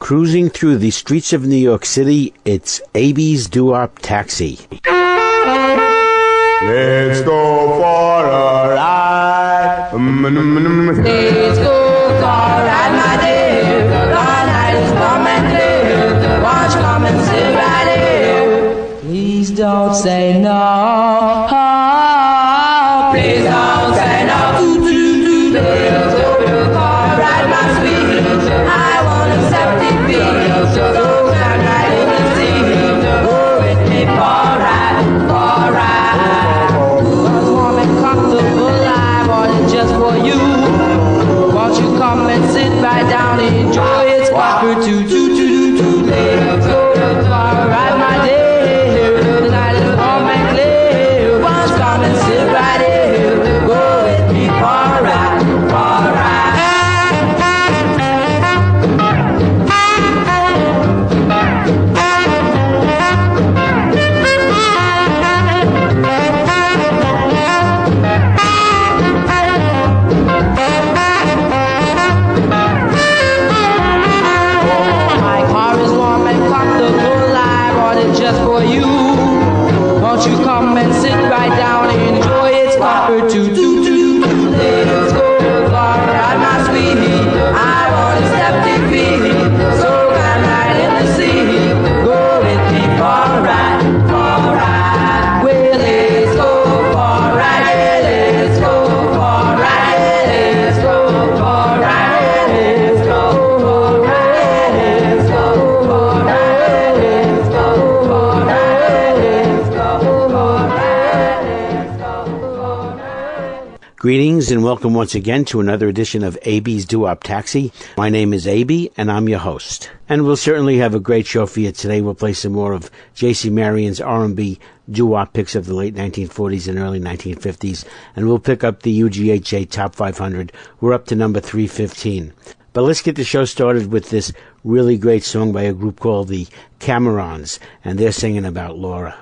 Cruising through the streets of New York City, it's Abie's DooWop Taxi. Let's go for a ride. Let's go for a ride, my dear. The night is warm and clear. Won't you come and sit right here? Please don't say no. Please don't say no. Let's go for a ride, my sweet. I want a septic beat. So come right in the sea. Go with me for a ride, for a ride. Ooh, warm and comfortable, I want it just for you. Won't you come and sit right down and enjoy its proper Let's go for a ride, my dear. The night is warm and clear. Won't you come and sit right here? Go with me for a ride, for a ride. Just for you. Won't you come and sit right down and enjoy its proper Let's go for a ride, my sweetie. I want a septic feet. So come right in the sea. Go with me for a ride, for a ride. Well, let's go for a ride. Let's go for a ride. Let's go for a ride. Let's go for a ride. Let's go for a ride. Greetings and welcome once again to another edition of Abie's DooWop Taxi. My name is Abie and I'm your host. And we'll certainly have a great show for you today. We'll play some more of J.C. Marion's R&B doo-wop picks of the late 1940s and early 1950s. And we'll pick up the UGHA Top 500. We're up to number 315. But let's get the show started with this really great song by a group called the Camerons. And they're singing about Laura.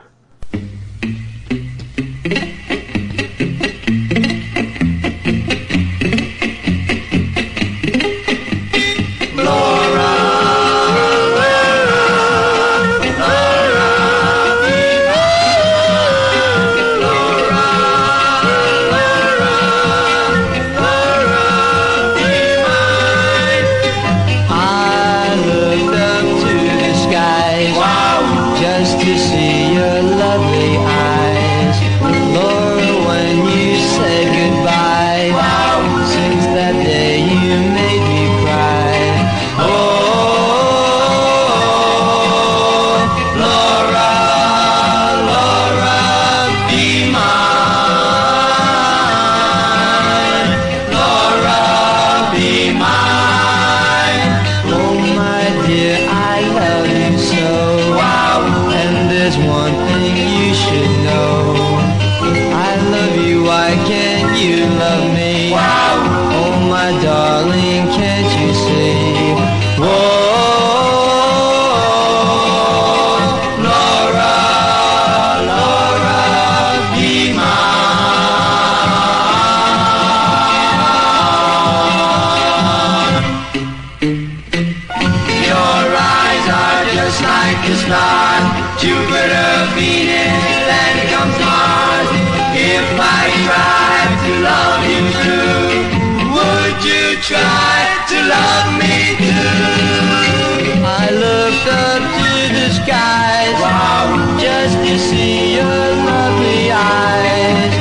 Try to love me too. I looked up to the skies, wow, just to see your lovely eyes.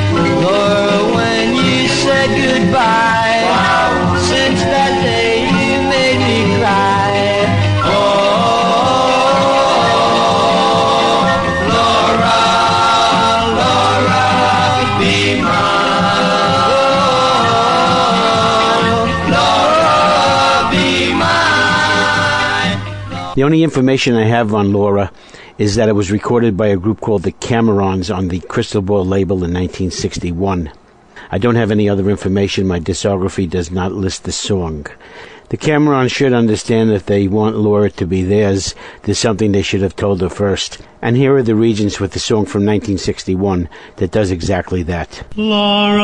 Laura, when you said goodbye, wow, since that day you made me cry. Laura, Laura, be mine. The only information I have on Laura is that it was recorded by a group called the Camerons on the Crystal Ball label in 1961. I don't have any other information. My discography does not list the song. The Camerons should understand if they want Laura to be theirs, there's something they should have told her first. And here are the Regents with the song from 1961 that does exactly that. Laura,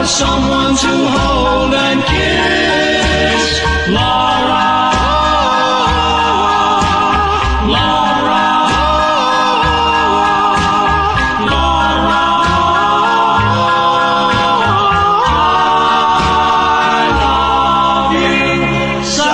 someone to hold and kiss. Laura, Laura, Laura, I love you so.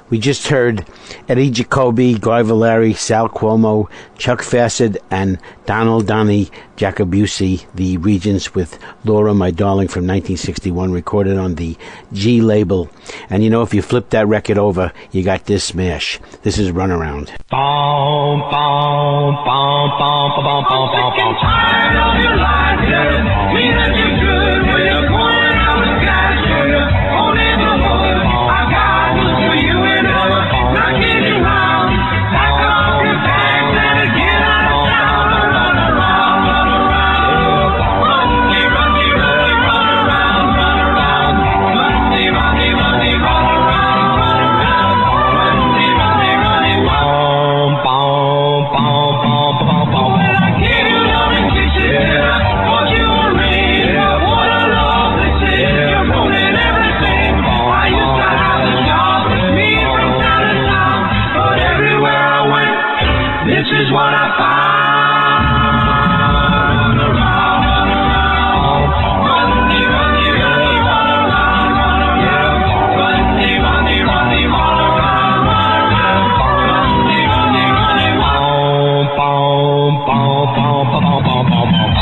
We just heard Eddie Jacoby, Guy Valeri, Sal Cuomo, Chuck Fassett, and Donald Donnie Jacobucci, the Regents, with Laura, My Darling from 1961, recorded on the G label. And you know, if you flip that record over, you got this smash. This is Runaround. Bom, bom, bom, bom, bom, bom, bom, bom. Tired of your life, yeah. We that you good when you're going out the gas, sugar. On in the wood, I got good for you and ever. Not kidding around. Pack up your bags and get out of town. Run around, run around. Runny, runny, runny, run around, run around. Runny, runny, runny, run around, run around. Runny, runny, runny, bom, bom, bom, bom, bom, bom. When I get you down and kiss you, I want you to read. What a love this is. You're ruining everything. I used to have a job, me from town to town, but everywhere I went, this is what I found. Run around, run around. Runny, runny, runny, run around, run around. Runny, runny, runny, run around, run around. Runny, runny, runny, bom, bom, bom, bom, bom, bom, bom, bom.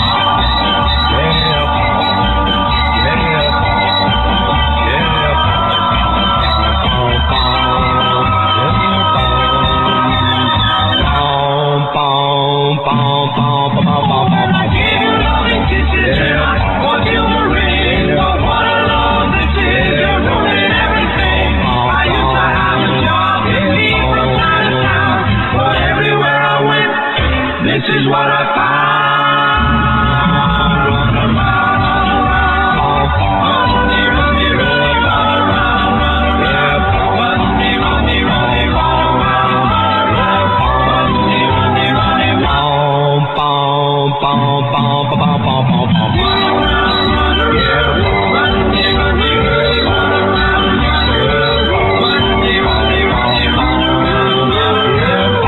This is what I found. Run around, run around. Runny, runny, runny, run around, run around. Runny, runny, runny, run around, run around. Runny, runny, runny, bom, bom, bom, bom, bom, bom, bom, bom. Run around, run around. Runny, runny, runny, run around, run around. Runny, runny, runny, run around, run around.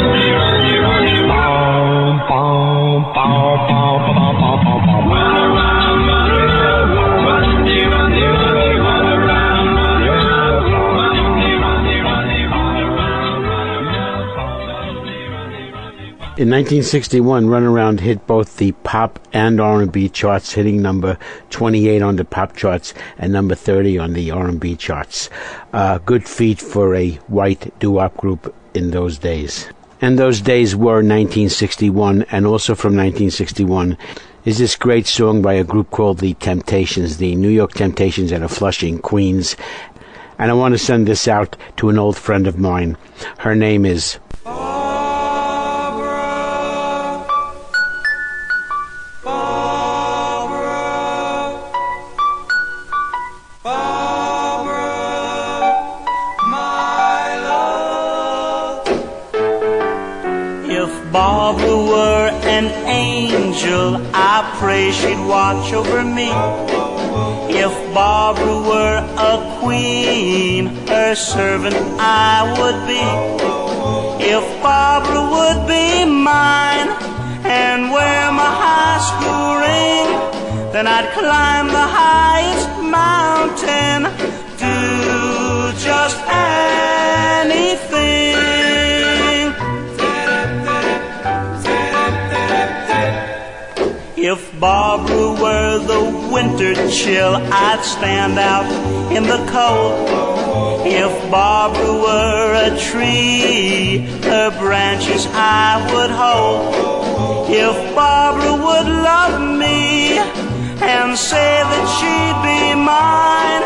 Runny, runny, runny, bom, bom, bom, bom, bom, bom, bom, bom. Run around, run around. Runny, runny, runny, run around, run around. Runny, runny, runny, run around, run around. In 1961, Runaround hit both the pop and R&B charts, hitting number 28 on the pop charts and number 30 on the R&B charts. Good feat for a white doo-wop group in those days. And those days were 1961, and also from 1961 is this great song by a group called The Temptations, the New York Temptations out of Flushing, Queens. And I want to send this out to an old friend of mine. Her name is Barbara were an angel, I pray she'd watch over me. If Barbara were a queen, her servant I would be. If Barbara would be mine and wear my high school ring, then I'd climb the highest mountain, do just anything. If Barbara were the winter chill, I'd stand out in the cold. If Barbara were a tree, her branches I would hold. If Barbara would love me and say that she'd be mine,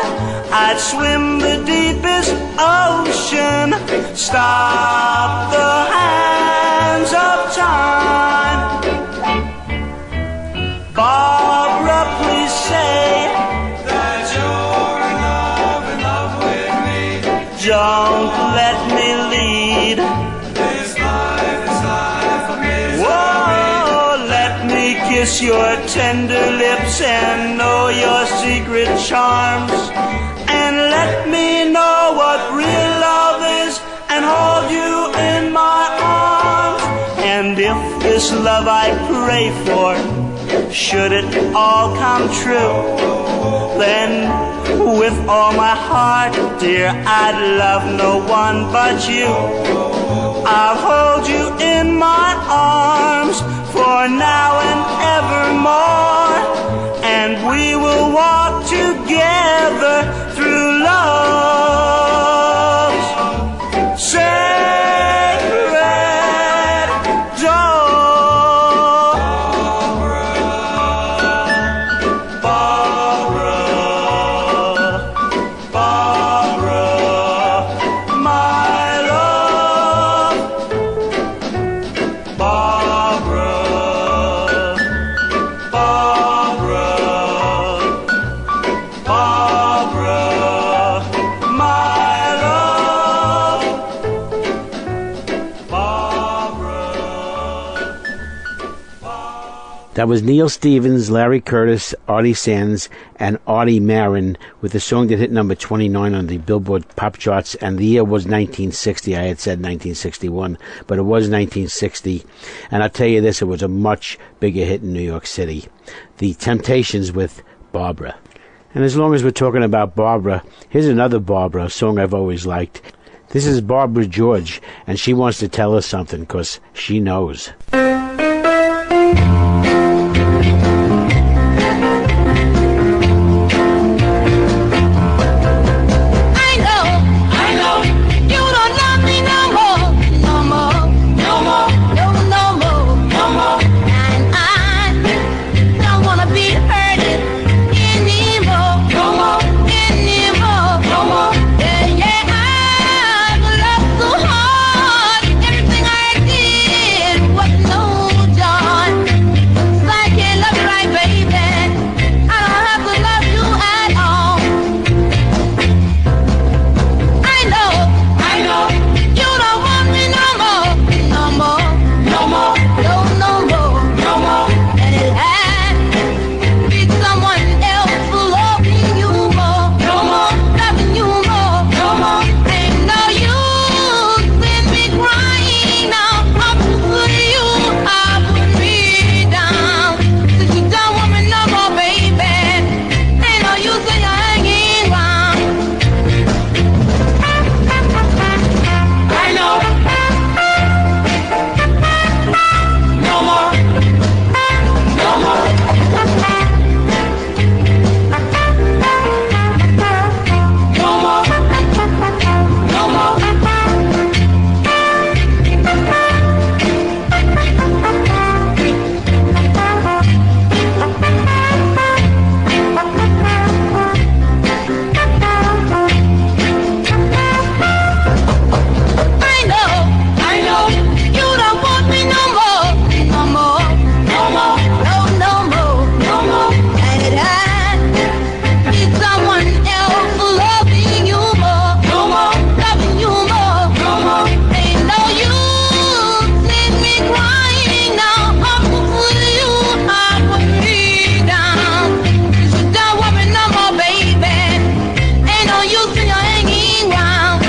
I'd swim the deepest ocean, stop the hands of time. Barbara, please say that you're in love with me. Don't let me lead this life for me. Whoa. kiss your tender lips and know your secret charms, and let me know what real love is and hold you in my arms. And if this love I pray for, should it all come true, then with all my heart, dear, I'd love no one but you. I'll hold you in my arms for now and evermore, and we will walk together through love's sacred door. Barbara, Barbara, my love. Barbara, Barbara, Barbara, my love. Barbara. That was Neil Stevens, Larry Curtis, Artie Sands, and Artie Marin with a song that hit number 29 on the Billboard pop charts, and the year was 1960. I had said 1961, but it was 1960. And I'll tell you this, it was a much bigger hit in New York City. The Temptations with Barbara. And as long as we're talking about Barbara, here's another Barbara, a song I've always liked. This is Barbara George, and she wants to tell us something, because she knows. I know, you don't love me no more, no more, no more, no, no more, no more. And I don't wanna be hurted anymore, no more, anymore, no more. Yeah, yeah, I've loved so hard, everything I did was no joy. So I can't love you right, baby. I don't have to love you at all. I know, you don't want me no more, no more, no more, no, no more, no more. And it had be someone else loving you more, no more, loving you more, no more. Ain't no use in me crying now. I'm for you, I put me down. Since you don't want me no more, baby, ain't no use in you hanging round. I know. No more. No more. No more. No more. I know, you don't want me no more, no more, no more, no, no more, no more. And it had be someone else loving you more, no more, loving you more, no more. Ain't no use in me crying now. I'm for you, I put me down. 'Cause you don't want me no more, baby. Ain't no use in you hanging round.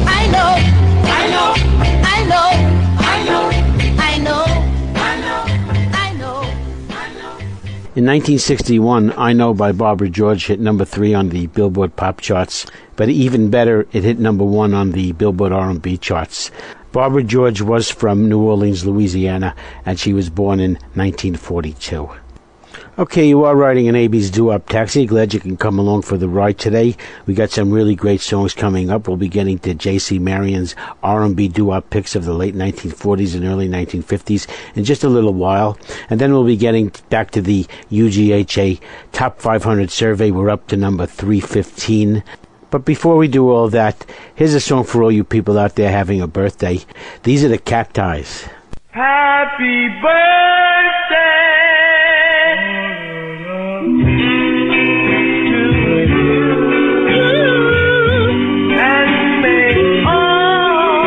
I know, I know, I know, I know, I know, I know, I know, I know. In 1961, I Know by Barbara George hit number 3 on the Billboard pop charts, but even better, it hit number 1 on the Billboard R&B charts. Barbara George was from New Orleans, Louisiana, and she was born in 1942. Okay, you are riding an Abie's DooWop Taxi. Glad you can come along for the ride today. We got some really great songs coming up. We'll be getting to J.C. Marion's R&B doo-wop picks of the late 1940s and early 1950s in just a little while. And then we'll be getting back to the UGHA Top 500 survey. We're up to number 315. But before we do all that, here's a song for all you people out there having a birthday. These are the Cacti's. Happy birthday to you, and may all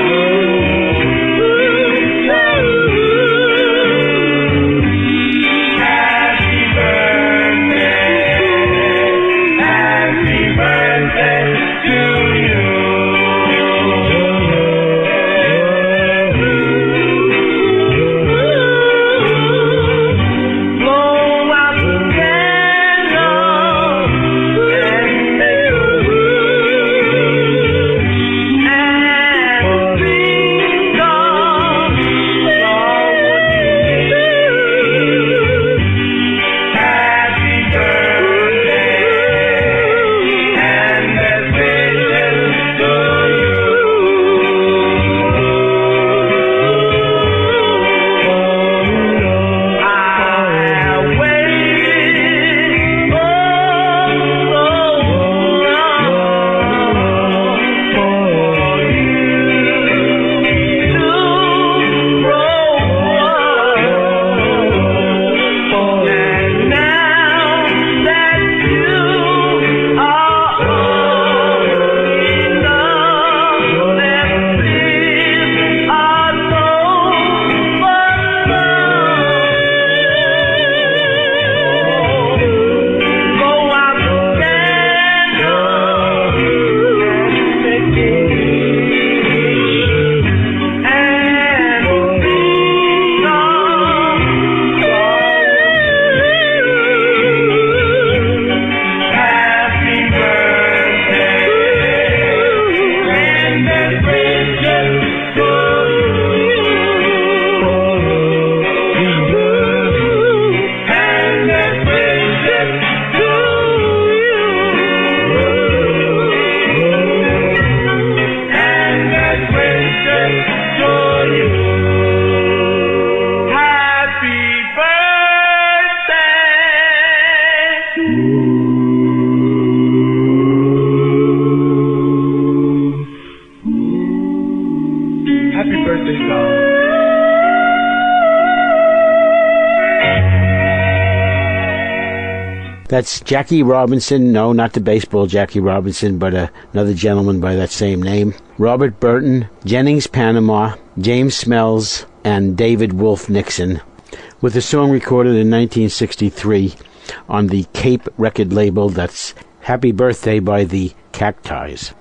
happy birthday song. That's Jackie Robinson. No, not the baseball Jackie Robinson, but another gentleman by that same name. Robert Burton, Jennings Panama, James Smells, and David Wolf Nixon, with a song recorded in 1963 on the Cape record label. That's Happy Birthday by the Cacti's.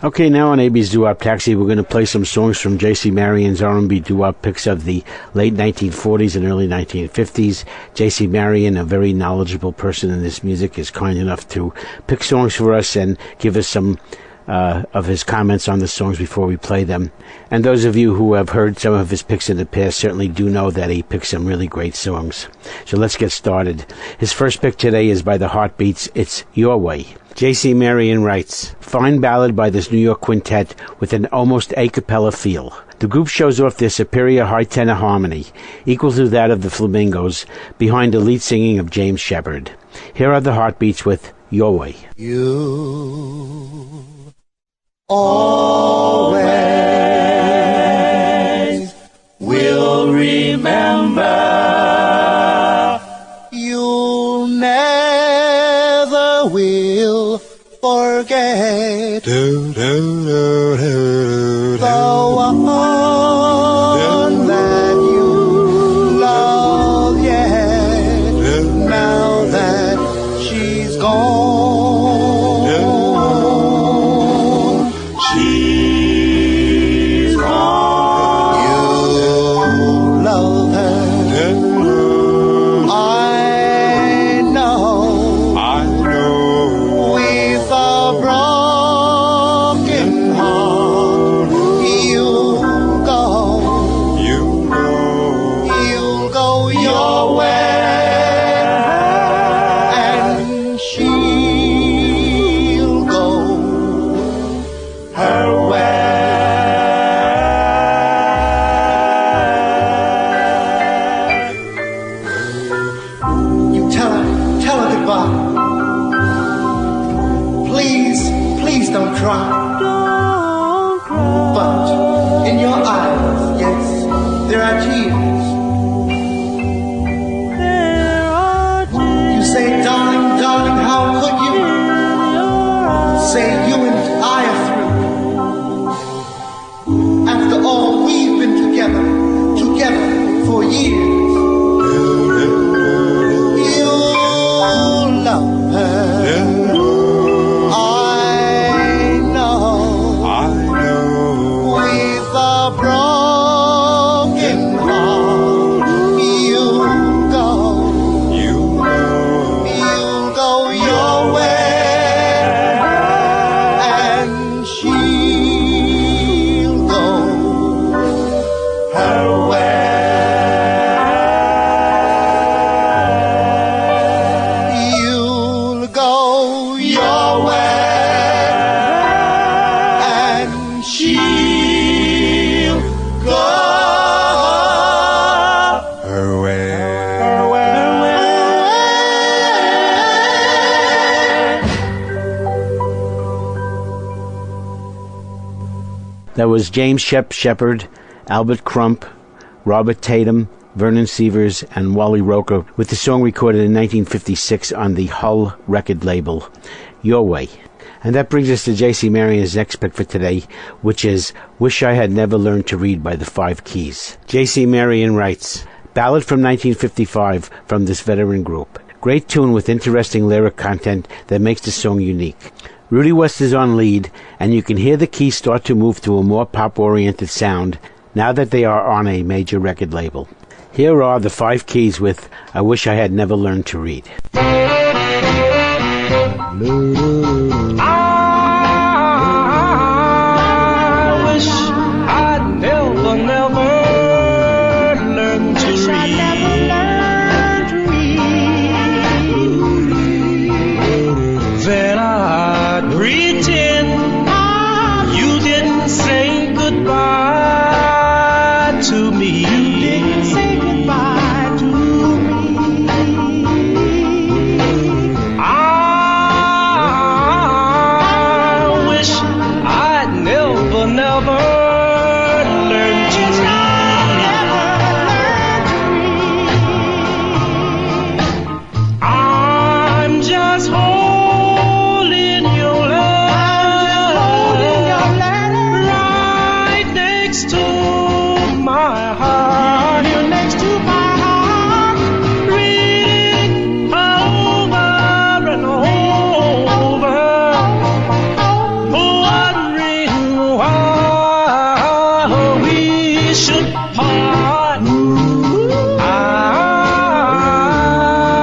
Okay, now on Abie's Doo-Wop Taxi, we're going to play some songs from J.C. Marion's R&B doo-wop picks of the late 1940s and early 1950s. J.C. Marion, a very knowledgeable person in this music, is kind enough to pick songs for us and give us some of his comments on the songs before we play them. And those of you who have heard some of his picks in the past certainly do know that he picks some really great songs. So let's get started. His first pick today is by the Heartbeats. It's Your Way. J.C. Marion writes, fine ballad by this New York quintet with an almost a cappella feel. The group shows off their superior high tenor harmony, equal to that of the Flamingos, behind the lead singing of James Shepard. Here are the Heartbeats with Your Way. You always will remember. You'll never will forget the one that you love yet. Now that she's gone, she's gone. You love her. I know. With a broken heart, you'll go your way, and she'll go her way. You tell her goodbye. Please don't cry. But in your eyes, yes, there are tears. You say, darling, how could you? Say you and I are through. After all, we've been together for years. You love her. I know. With a broken heart, you'll go your way, and she'll go her way. You'll go your way, and she'll go her way. That was James Shepard, Albert Crump, Robert Tatum, Vernon Sievers, and Wally Roker, with the song recorded in 1956 on the Hull record label, Your Way. And that brings us to J.C. Marion's next pick for today, which is Wish I Had Never Learned to Read by the Five Keys. J.C. Marion writes, ballad from 1955 from this veteran group. Great tune with interesting lyric content that makes the song unique. Rudy West is on lead, and you can hear the keys start to move to a more pop-oriented sound now that they are on a major record label. Here are the Five Keys with I Wish I Had Never Learned to Read. I wish I'd never learned to read. Then I'd pretend you didn't say goodbye to me. I wish I'd never learned to heart.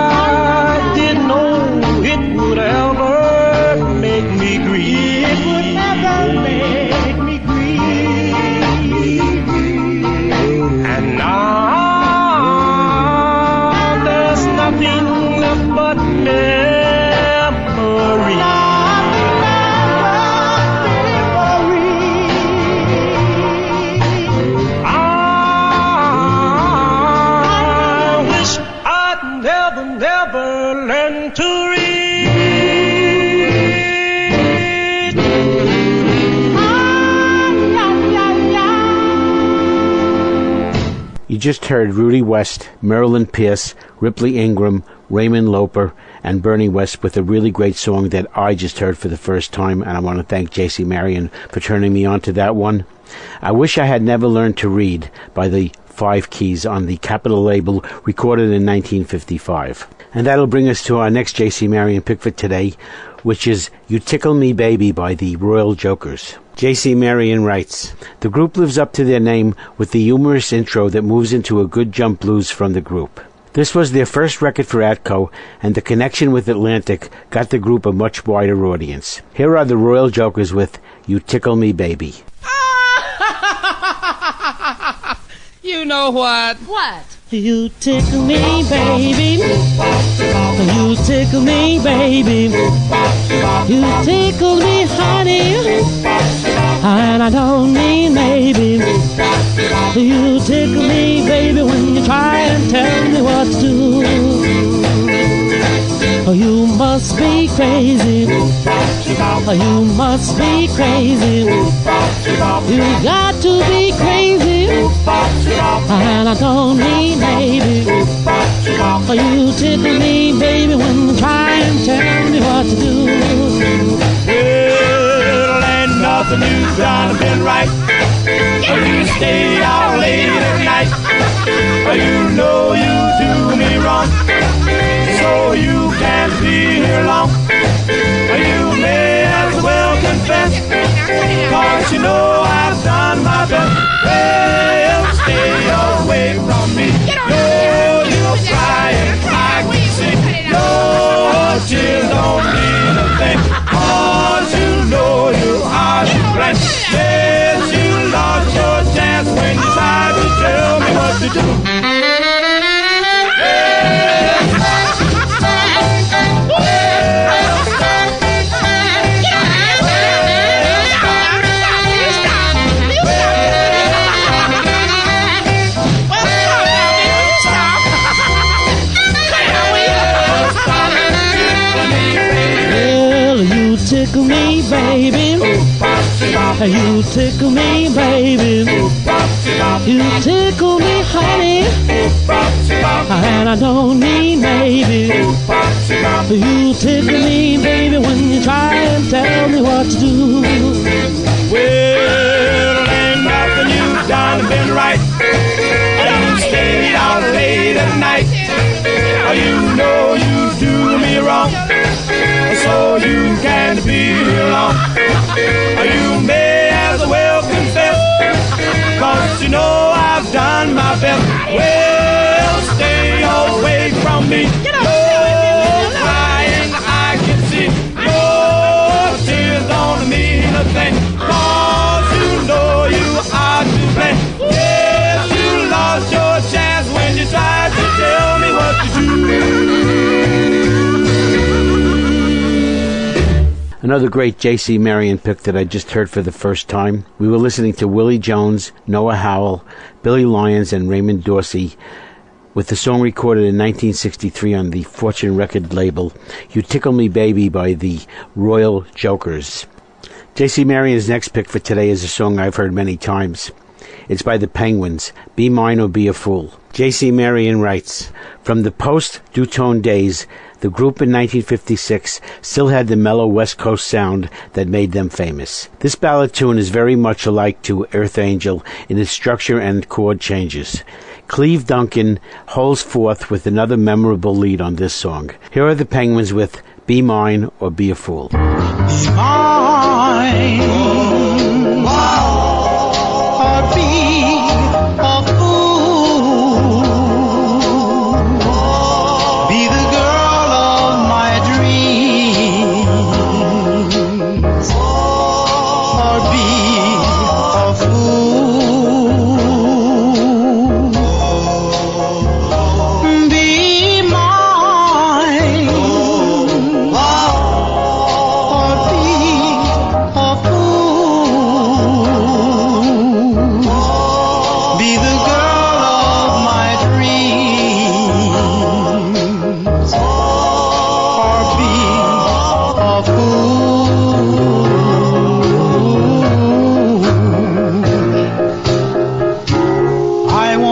I didn't know it would ever make me grieve. It would never make me grieve. And now there's nothing left but memory. Never learn to read. You just heard Rudy West, Marilyn Pierce, Ripley Ingram, Raymond Loper, and Bernie West with a really great song that I just heard for the first time, and I want to thank J.C. Marion for turning me on to that one. I Wish I Had Never Learned to Read by the Five Keys on the Capitol label, recorded in 1955. And that'll bring us to our next J.C. Marion pick for today, which is You Tickle Me Baby by the Royal Jokers. J.C. Marion writes, the group lives up to their name with the humorous intro that moves into a good jump blues from the group. This was their first record for Atco, and the connection with Atlantic got the group a much wider audience. Here are the Royal Jokers with You Tickle Me Baby. You know what? What? You tickle me, baby. You tickle me, baby. You tickle me, honey. And I don't mean maybe. You tickle me, baby, when you try and tell me what to do. You must be crazy. You must be crazy. You got to be crazy. And I don't mean maybe. You tickle me, baby, when you try and tell me what to do. Well, ain't nothing you've done been right. You stay out late at night. You know you do me wrong, so you can't be here long. You may as well confess, 'cause you know I've done my best. Well, stay away from me. No, you're crying, I can see. No, tears don't mean a thing, 'cause you know you are to blame. Yes, you lost your chance when you tried to tell me what to do. Tickle me, baby. You tickle me, baby. You tickle me, honey. And I don't mean maybe. You tickle me, baby, when you try and tell me what to do. Well, ain't nothing you've done been right. You stayed out late at night. You know you do me wrong, so you can't be here long. You may as well confess, 'cause you know I've done my best. Well, stay away from me. No crying, I can see. No tears don't mean a thing, 'cause you know you are to blame. Yes, you lost your chance when you tried to tell me what to do. Another great J.C. Marion pick that I just heard for the first time. We were listening to Willie Jones, Noah Howell, Billy Lyons, and Raymond Dorsey with the song recorded in 1963 on the Fortune record label, You Tickle Me Baby by the Royal Jokers. J.C. Marion's next pick for today is a song I've heard many times. It's by the Penguins, Be Mine or Be a Fool. J.C. Marion writes, from the post-Dutone days, the group in 1956 still had the mellow West Coast sound that made them famous. This ballad tune is very much alike to Earth Angel in its structure and chord changes. Cleve Duncan holds forth with another memorable lead on this song. Here are the Penguins with Be Mine or Be a Fool. Be mine, or be a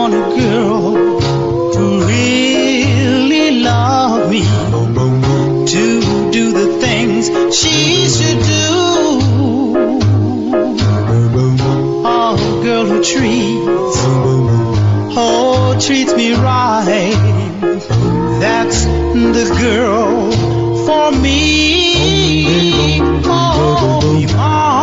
want a girl to really love me, to do the things she should do. Oh, a girl who treats me right. That's the girl for me. Oh, be mine.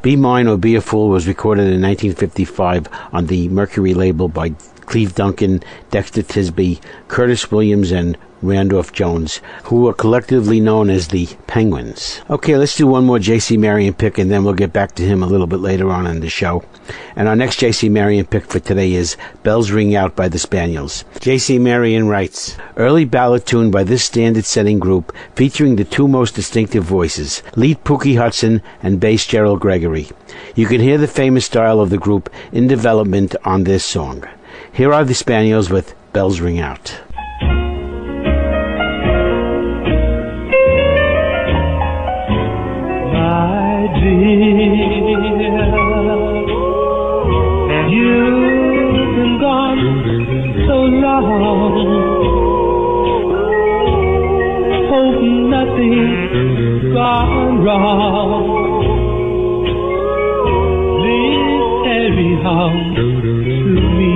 Be Mine or Be a Fool was recorded in 1955 on the Mercury label by Cleve Duncan, Dexter Tisby, Curtis Williams, and Randolph Jones, who are collectively known as the Penguins. Okay, let's do one more J.C. Marion pick, and then we'll get back to him a little bit later on in the show. And our next J.C. Marion pick for today is Bells Ring Out by the Spaniels. J.C. Marion writes, early ballad tune by this standard-setting group featuring the two most distinctive voices, lead Pookie Hudson and bass Gerald Gregory. You can hear the famous style of the group in development on this song. Here are the Spaniels with Bells Ring Out. You've been gone so long. Hope nothing's gone wrong. Please carry on to me.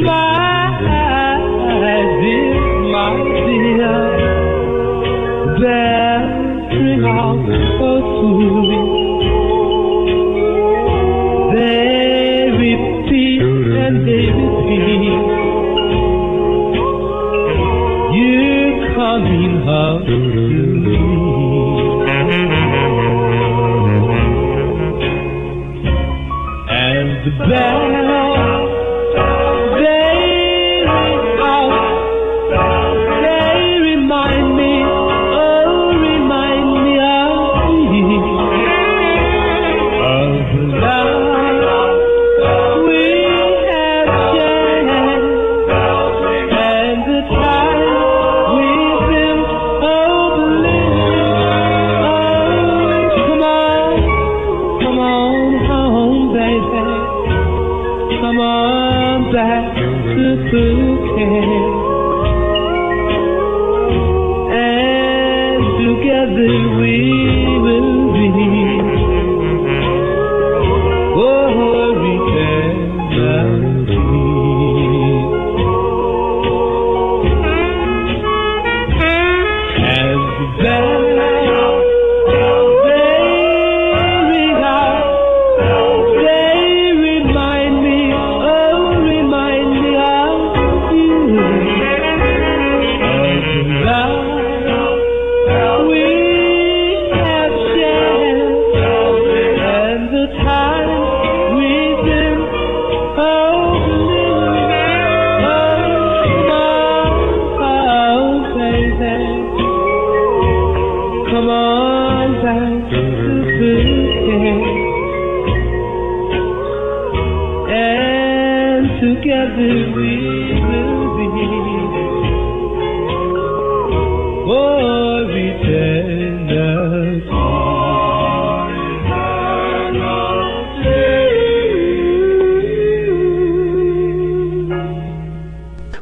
My dear, bells ring out so sweet. They repeat and they repeat. You're coming home to me. And the bells, they ring out. They remind me of the love we have shared, and the time we've been so blessed.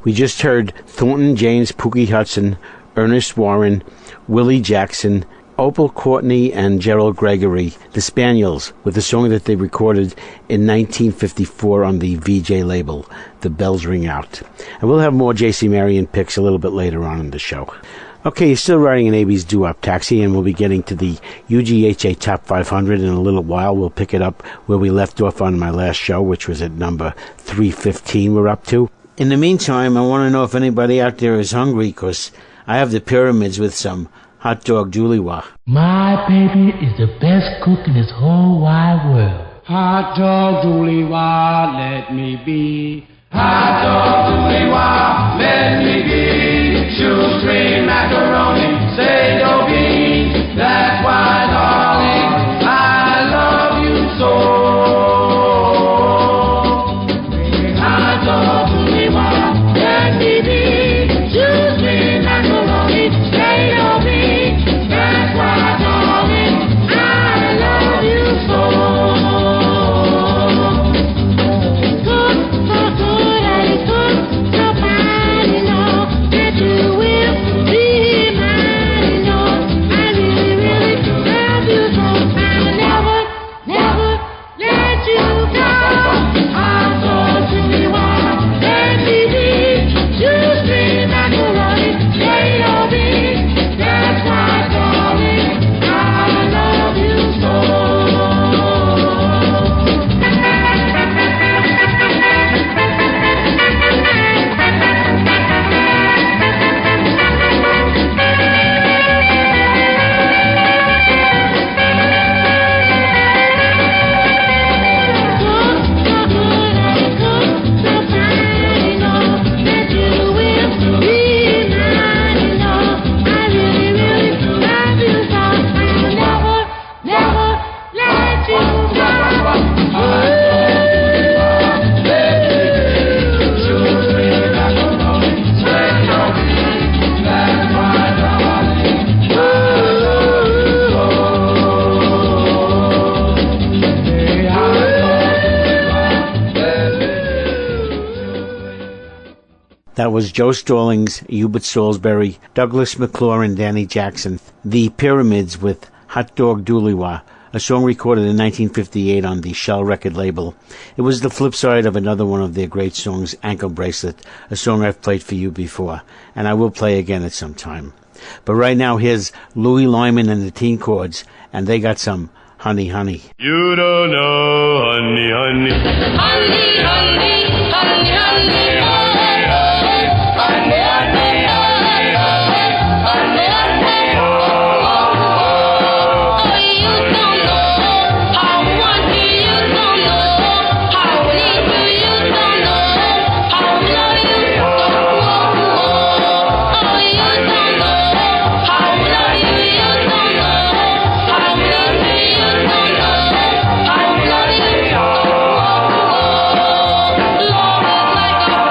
We just heard Thornton James, Pookie Hudson, Ernest Warren, Willie Jackson, Opal Courtney, and Gerald Gregory, the Spaniels, with a song that they recorded in 1954 on the VJ label, The Bells Ring Out. And we'll have more J.C. Marion picks a little bit later on in the show. Okay, you're still riding an Abie's Doo-Wop Taxi, and we'll be getting to the UGHA Top 500 in a little while. We'll pick it up where we left off on my last show, which was at number 315 we're up to. In the meantime, I want to know if anybody out there is hungry, because I have the Pyramids with some hot dog dooley-wah. My baby is the best cook in this whole wide world. Hot dog dooley-wah, let me be. Hot dog dooley-wah, let me be. Shoestring macaroni, sago beans. That's why, darling, I love you so. Hot dog dooley-wah, let me be. Shoestring macaroni, sago beans. That's why, darling, I love you so. That was Joe Stallings, Hubert Salisbury, Douglas McClure, and Danny Jackson. The Pyramids with Hot Dog Dooley-Wah, a song recorded in 1958 on the Shell record label. It was the flip side of another one of their great songs, Ankle Bracelet, a song I've played for you before, and I will play again at some time. But right now, here's Louis Lyman and the Teen Chords, and they got some Honey Honey. You don't know, honey, honey. Honey, honey, honey, honey. Love is like a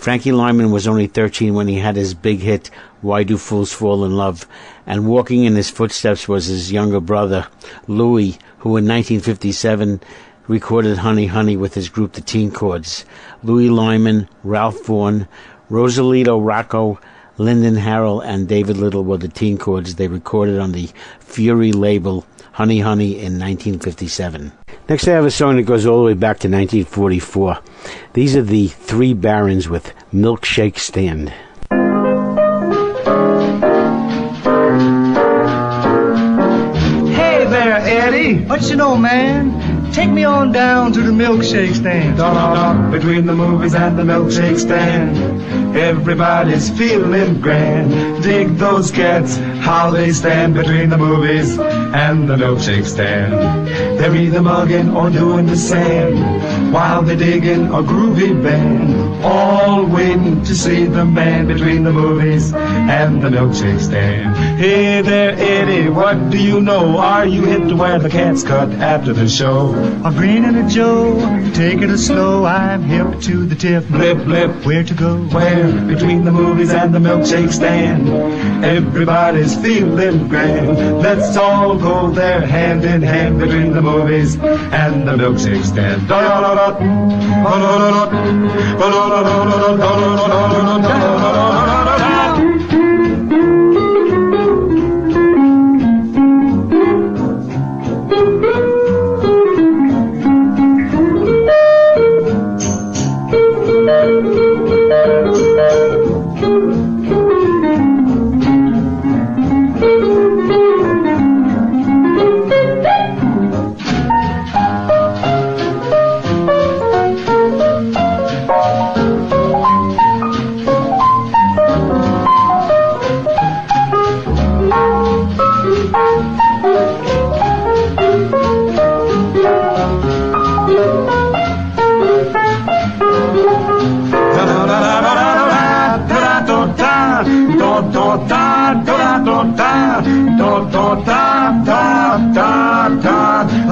Frankie Lyman was only 13 when he had his big hit, Why Do Fools Fall in Love? And walking in his footsteps was his younger brother, Louis, who in 1957 recorded Honey Honey with his group The Teen Chords. Louis Lyman, Ralph Vaughan, Rosalito Rocco, Lyndon Harrell, and David Little were the Teen Chords. They recorded on the Fury label Honey Honey in 1957. Next I have a song that goes all the way back to 1944. These are the Three Barons with Milkshake Stand. Hey there, Eddie. What you know, man? Take me on down to the milkshake stand. Between the movies and the milkshake stand, everybody's feeling grand. Dig those cats, how they stand between the movies and the milkshake stand. They're either mugging or doing the sand, while they're digging a groovy band, all waiting to see the man between the movies and the milkshake stand. Hey there, Eddie, what do you know? Are you hip to where the cats cut after the show? A green and a Joe, take it slow. I'm hip to the tip. Blip, blip. Where to go? Where? Between the movies and the milkshake stand. Everybody's feeling grand. Let's all go there hand in hand between the movies and the milkshake stand.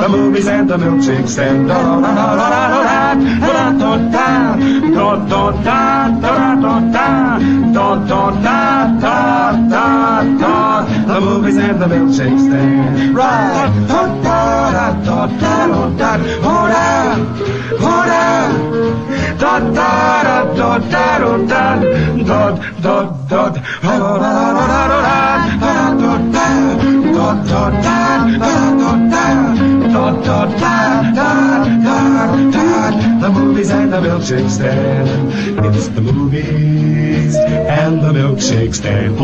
The movies and the milkshake stand. The movies and the milkshake stand. Right. The movies and the milkshake stand. It's the movies and the milkshake stand.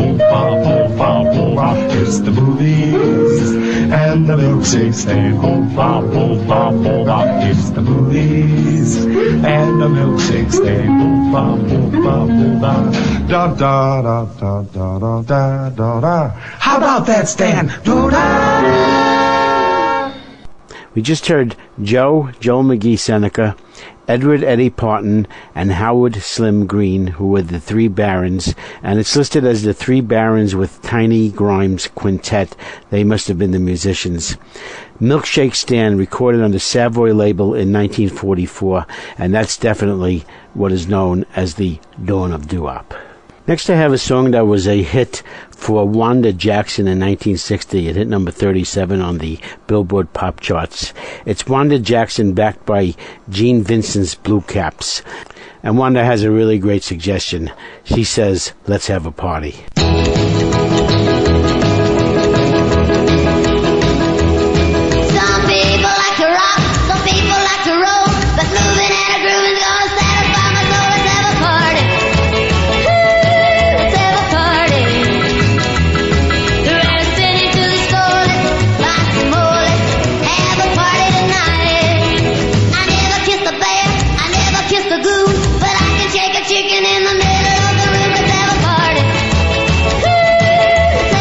It's the movies and the milkshake stand. It's the movies and the milkshake stand. How about that stand? We just heard Joel McGee Seneca, Edward Eddie Parton, and Howard Slim Green, who were the Three Barons, and it's listed as the Three Barons with Tiny Grimes Quintet. They must have been the musicians. Milkshake Stand, recorded on the Savoy label in 1944, and that's definitely what is known as the dawn of doo-wop. Next I have a song that was a hit for Wanda Jackson in 1960. It hit number 37 on the Billboard Pop Charts. It's Wanda Jackson backed by Gene Vincent's Blue Caps. And Wanda has a really great suggestion. She says, let's have a party. Some people like to rock, some people like to roll, but moving and a grooving is gonna satisfy my soul. Let's have a party. Let's have a party. The red spinning to the skull. Lots of more. Let's have a party tonight. I never kissed a bear, I never kissed a goose, but I can shake a chicken in the middle of the room. Let's have a party. Let's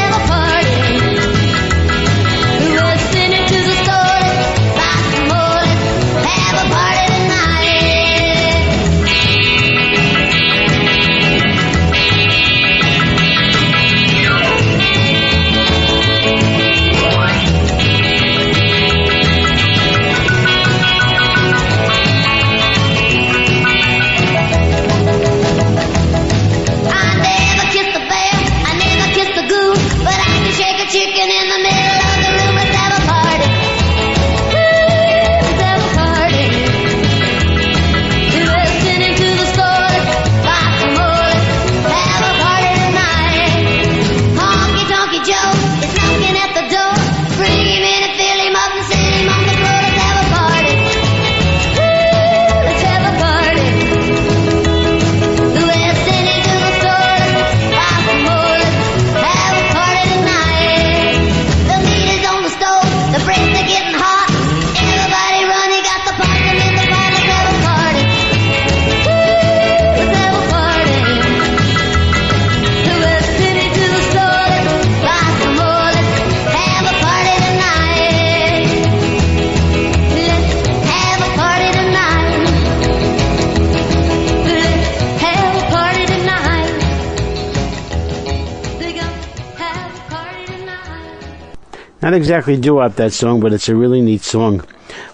Not exactly doo-wop, that song, but it's a really neat song.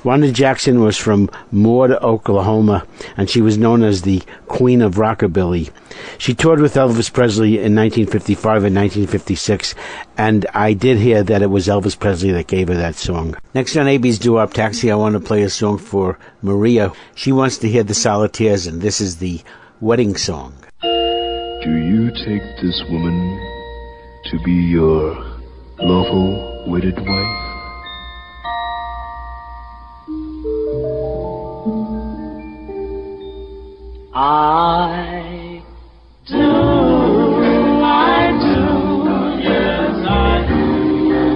Wanda Jackson was from Moore, Oklahoma, and she was known as the Queen of Rockabilly. She toured with Elvis Presley in 1955 and 1956, and I did hear that it was Elvis Presley that gave her that song. Next on Abie's Doo-Wop Taxi, I want to play a song for Maria. She wants to hear the Solitaires, and this is the wedding song. Do you take this woman to be your lawful wedded wife? I do, yes I do.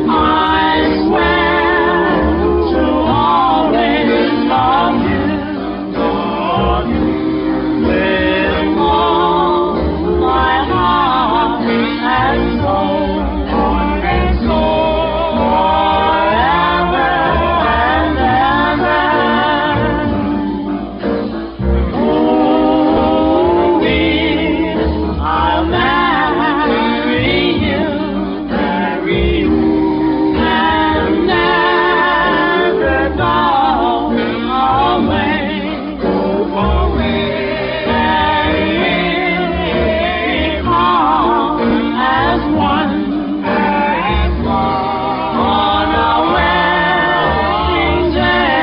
I swear to always love you, with all my heart and soul, forever and ever. I'll marry you, and never go away, and come as one on a wedding day.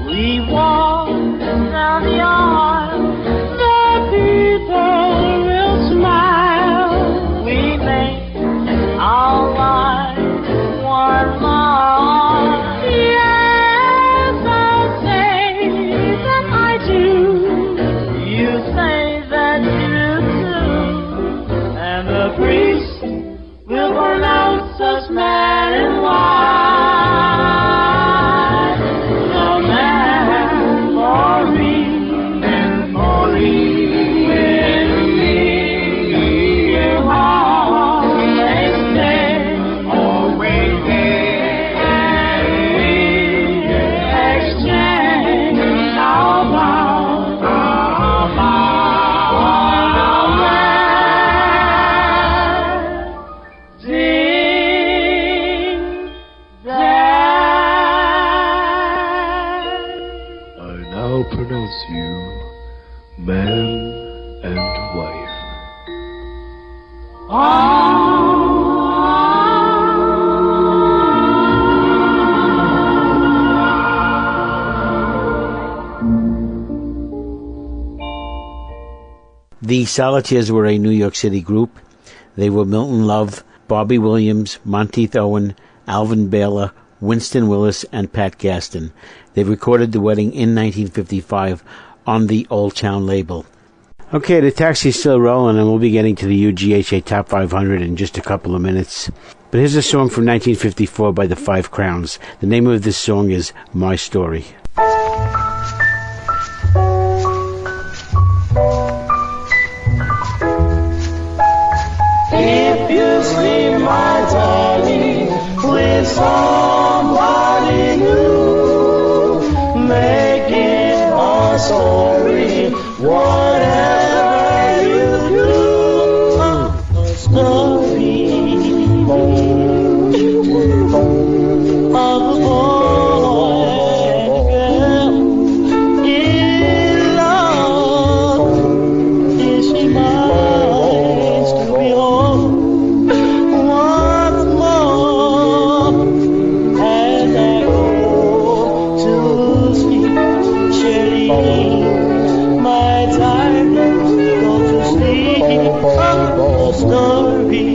We walk down the aisle, the people will smile. We make our lives worthwhile. Yes, I'll say that I do. You say that you do. And the priest will pronounce us man and wife. The man for me and for me with me. You always stay, always there. And we exchange our vows, on our wedding day. I now pronounce you man and wife. The Solitaires were a New York City group. They were Milton Love, Bobby Williams, Monteith Owen, Alvin Baylor, Winston Willis, and Pat Gaston. They recorded The Wedding in 1955 on the Old Town label. Okay, the taxi's still rolling, and we'll be getting to the UGHA Top 500 in just a couple of minutes. But here's a song from 1954 by the Five Crowns. The name of this song is My Story. If you see my darling with somebody new, make it a story, whatever you do. A story of a boy and girl in love. Is she mine to behold once more? And I go to sleep, Shirley, my darling, go to sleep. A story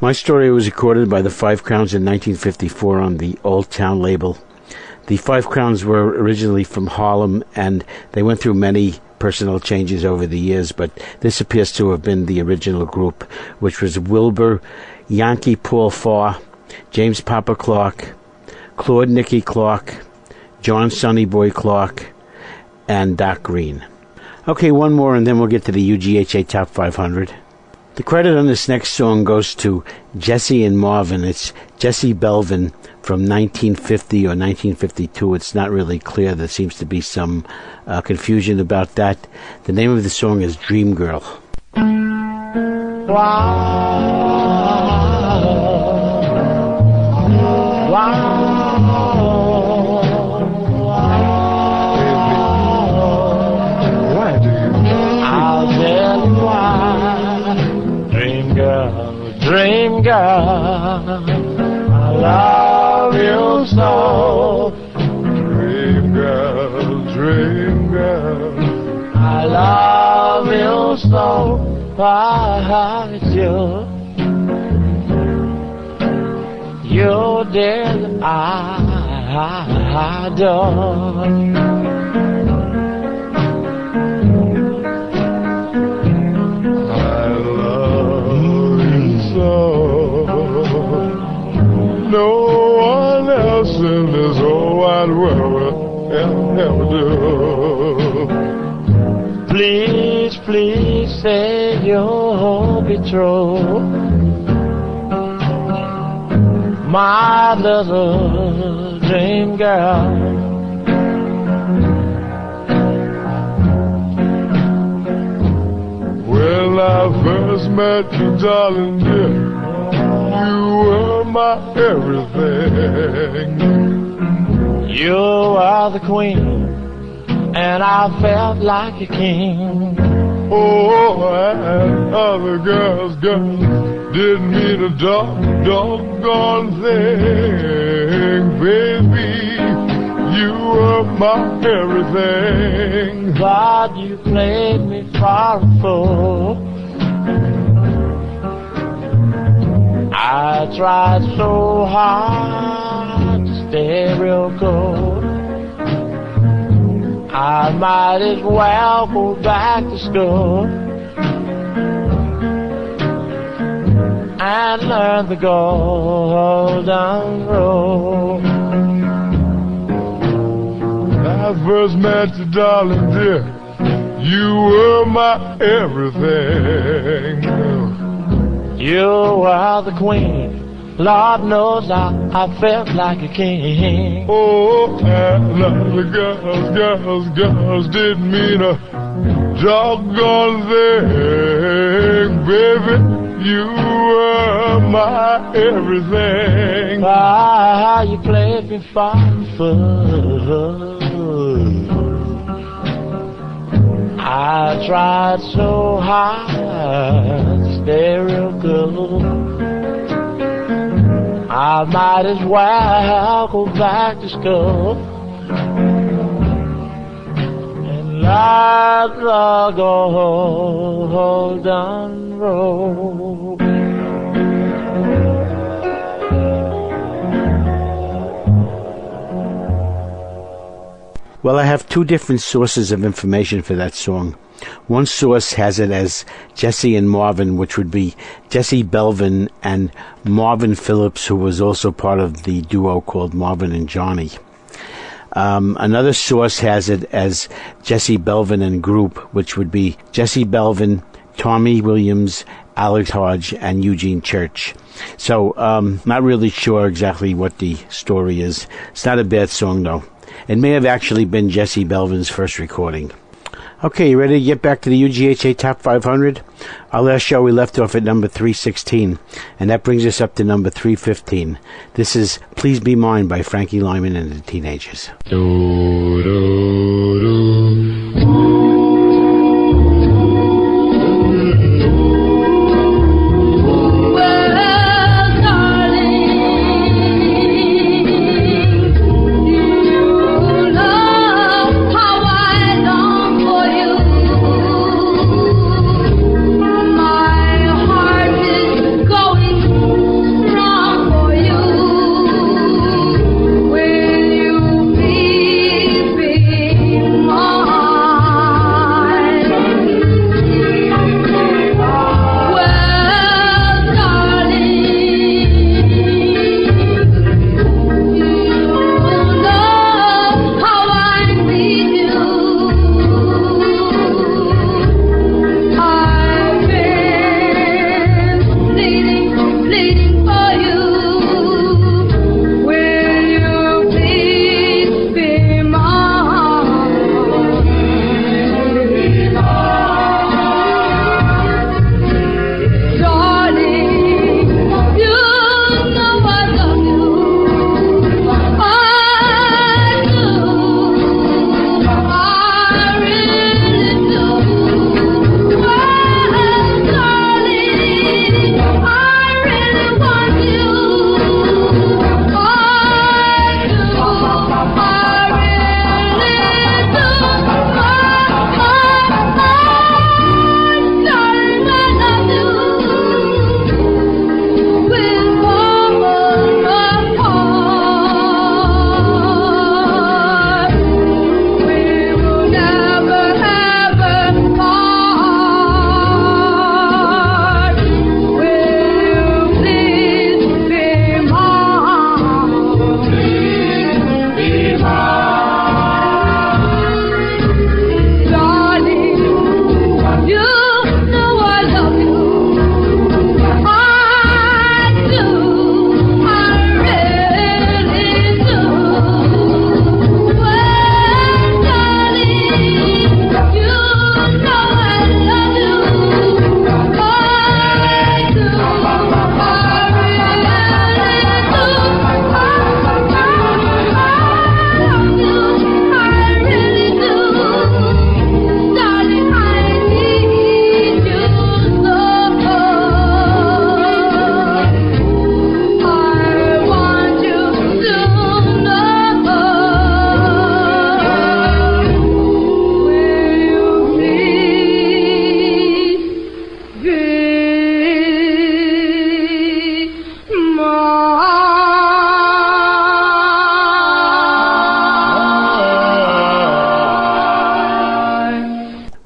My Story was recorded by the Five Crowns in 1954 on the Old Town label. The Five Crowns were originally from Harlem, and they went through many personnel changes over the years, but this appears to have been the original group, which was Wilbur Yankee Paul Farr, James Papa Clark, Claude Nicky Clark, John Sonny Boy Clark, and Doc Green. Okay, one more and then we'll get to the UGHA Top 500. The credit on this next song goes to Jesse and Marvin. It's Jesse Belvin from 1950 or 1952. It's not really clear. There seems to be some confusion about that. The name of the song is Dream Girl. Dream girl, I love you so. Dream girl, I love you so. But you did I adore. No one else in this whole wide world will ever do. Please, please say you'll be true. My little dream girl. When I first met you, darling dear, you were my everything. You are the queen, and I felt like a king. Oh, and other girls didn't mean a doggone thing. Baby, you were my everything. But you played me for a fool. I tried so hard to stay real cool. I might as well go back to school and learn the golden rule. When I first met you, darling dear, you were my everything. You are the queen. Lord knows I felt like a king. Oh, and the girls didn't mean a doggone thing. Baby, you were my everything. Ah, you played me for fun. I tried so hard to stay real good. I might as well go back to school and learn the golden rule. Well, I have two different sources of information for that song. One source has it as Jesse and Marvin, which would be Jesse Belvin and Marvin Phillips, who was also part of the duo called Marvin and Johnny. Another source has it as Jesse Belvin and Group, which would be Jesse Belvin, Tommy Williams, Alex Hodge, and Eugene Church. So, not really sure exactly what the story is. It's not a bad song, though. It may have actually been Jesse Belvin's first recording. Okay, you ready to get back to the UGHA Top 500? Our last show we left off at number 316, and that brings us up to number 315. This is Please Be Mine by Frankie Lyman and the Teenagers. Do, do, do. My heart is going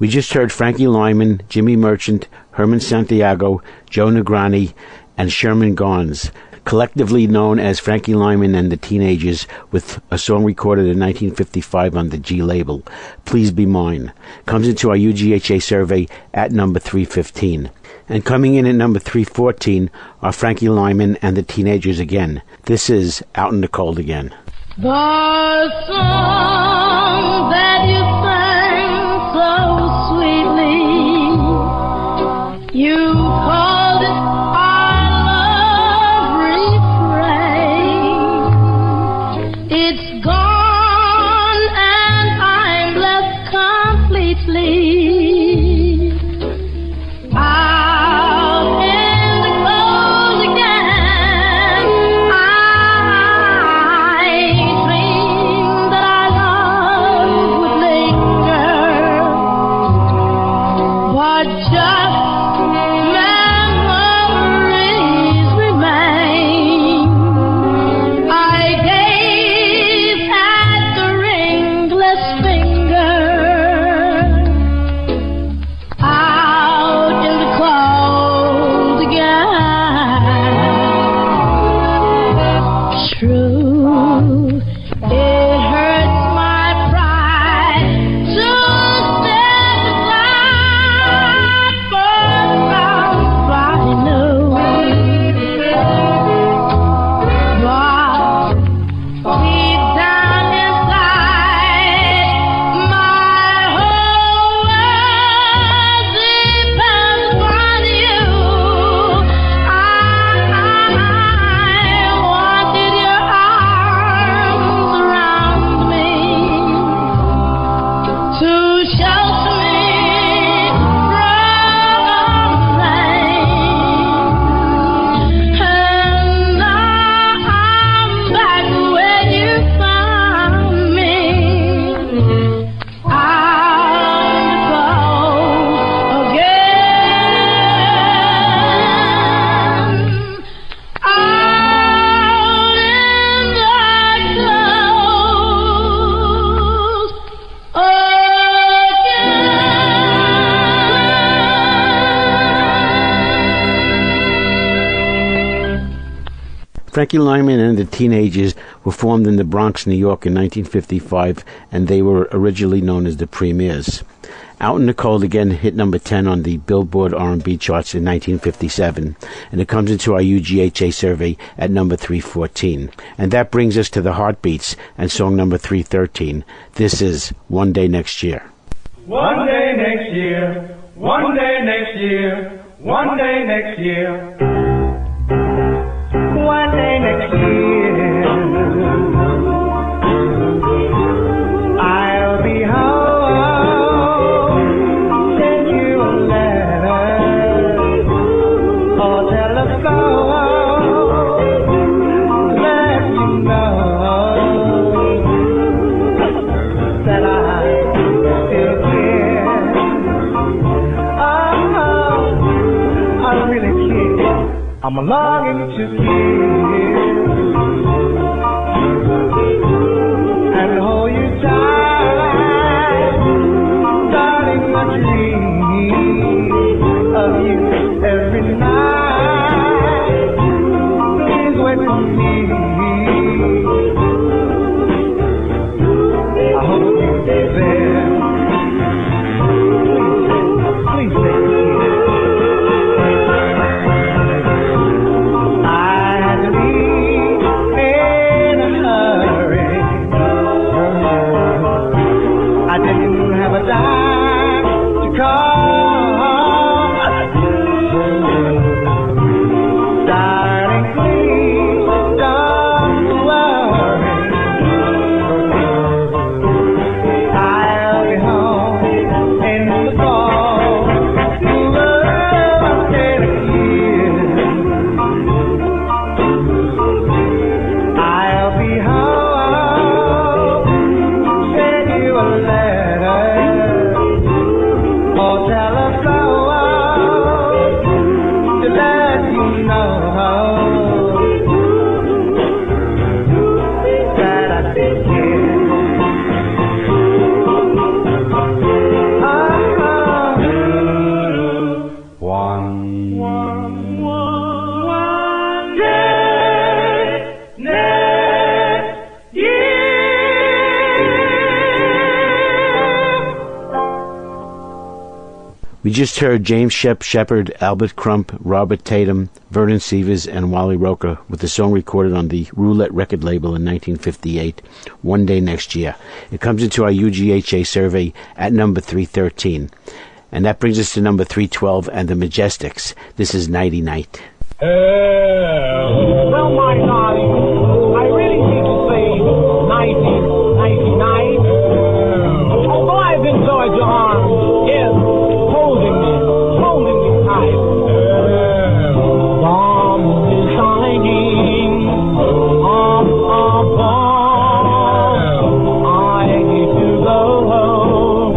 We just heard Frankie Lyman, Jimmy Merchant, Herman Santiago, Joe Negrani, and Sherman Gons, collectively known as Frankie Lyman and the Teenagers, with a song recorded in 1955 on the G label, Please Be Mine. Comes into our UGHA survey at number 315. And coming in at number 314 are Frankie Lyman and the Teenagers again. This is Out in the Cold Again. The song that you sang so sweetly, you called it our love refrain. It's gone and I'm left completely out in the cold again. I dreamed that our love would linger, but just memories remain. I gaze at the ringless finger out in the cold again. True, it hurts my pride to step aside for somebody new. But deep down inside, my whole world depends on you. I wanted your arms around me to shelter me from rain. And now I'm back where you found me, out in the cold again. Out in the cold again. Frankie Lyman and the Teenagers were formed in the Bronx, New York in 1955, and they were originally known as the Premiers. Out in the Cold Again hit number 10 on the Billboard R&B charts in 1957, and it comes into our UGHA survey at number 314. And that brings us to the Heartbeats and song number 313. This is One Day Next Year. One day next year, one day next year, one day next year. One day next year, I'll be home, send you a letter or telephone, let you know that I still care. Oh, I really care. I'm longing to kiss and hold you tight, darling. I dream of you every night. Please wait for me. I hope you'll be there. Please stay here. Darling, please don't worry. just heard James Shepard, Albert Crump, Robert Tatum, Vernon Sievers, and Wally Roker with the song recorded on the Roulette record label in 1958, One Day Next Year. It comes into our UGHA survey at number 313. And that brings us to number 312 and the Majestics. This is Nighty Night. Well, my darling, I really need to say nighty, nighty night. Although I've enjoyed your arms, yes, holding me tight. Bomb is shining up above. I need to go home,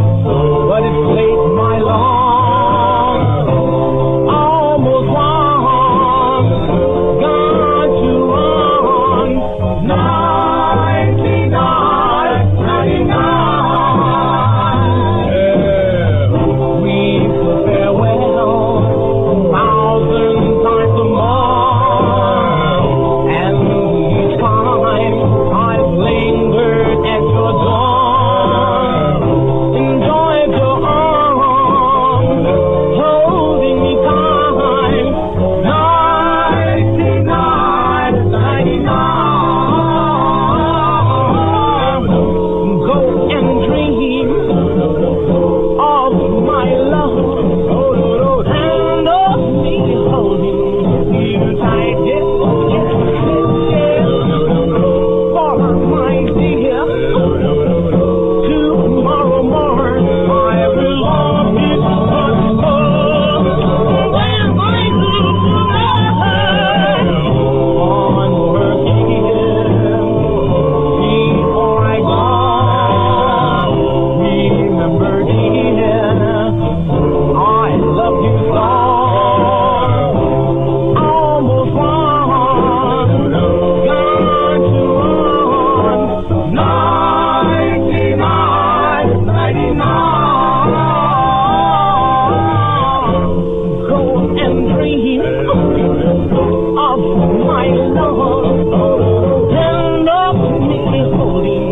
but it's late, my love. Almost wrong, got to run. 99, 99. We said farewell 1,000 times more, and each time I've lingered at your door, enjoyed your arms, holding me tight. 99, 99. Go and dream of my love, and of me holding you tight. Yes, yes, yes, for my dear. Tomorrow morning I will love you much more. When I do tonight, on working before I go, remember dear, I love you so. Almost wrong, got to run. 99, 99. Go and dream of my love, and of me holding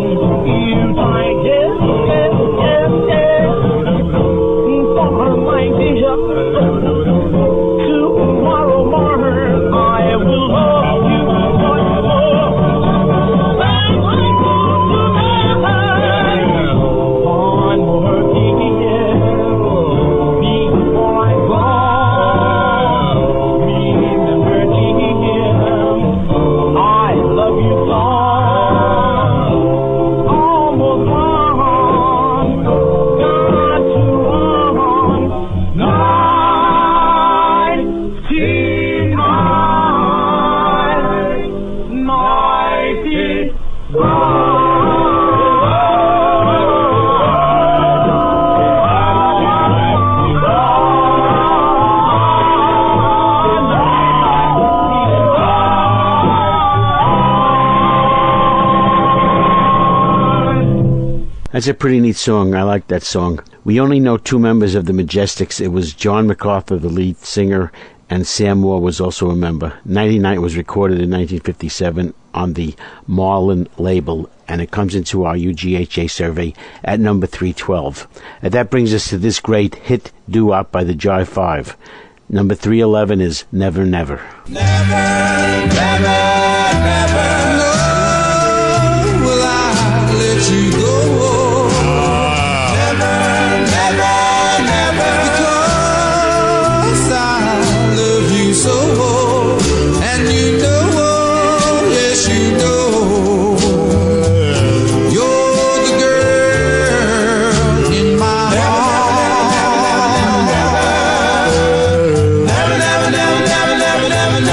you tight. Yes, yes, yes, yes. For my dear, tomorrow morning I will love you much more. When I go tonight, on working before I go, remember dear, I love you so. Almost wrong, got to run. 99. That's a pretty neat song. I like that song. We only know two members of the Majestics. It was John MacArthur, the lead singer, and Sam Moore was also a member. 99 was recorded in 1957 on the Marlin label, and it comes into our UGHA survey at number 312. And that brings us to this great hit doo-wop by the Jive Five. Number 311 is Never Never. Never, never, never, no, will I let you go. Never, never, never, because I love you so, and you know, yes you know, you're the girl in my heart. Never, never, never, never, never, never, never, never.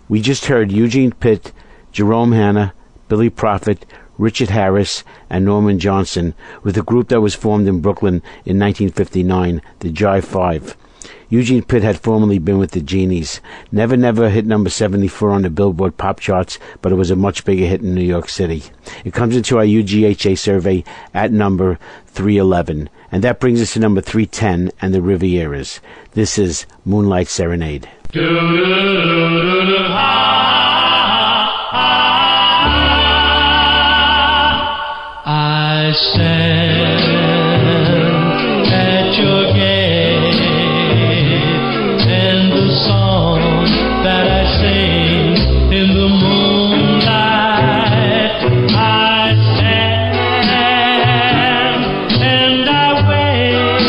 We just heard Eugene Pitt, Jerome Hanna, Billy Prophet, Richard Harris, and Norman Johnson with a group that was formed in Brooklyn in 1959, the Jive Five. Eugene Pitt had formerly been with the Genies. Never Never hit number 74 on the Billboard pop charts, but it was a much bigger hit in New York City. It comes into our UGHA survey at number 311, and that brings us to number 310 and the Rivieras. This is Moonlight Serenade. I stand at your gate, and the song that I sing in the moonlight, I stand and I wait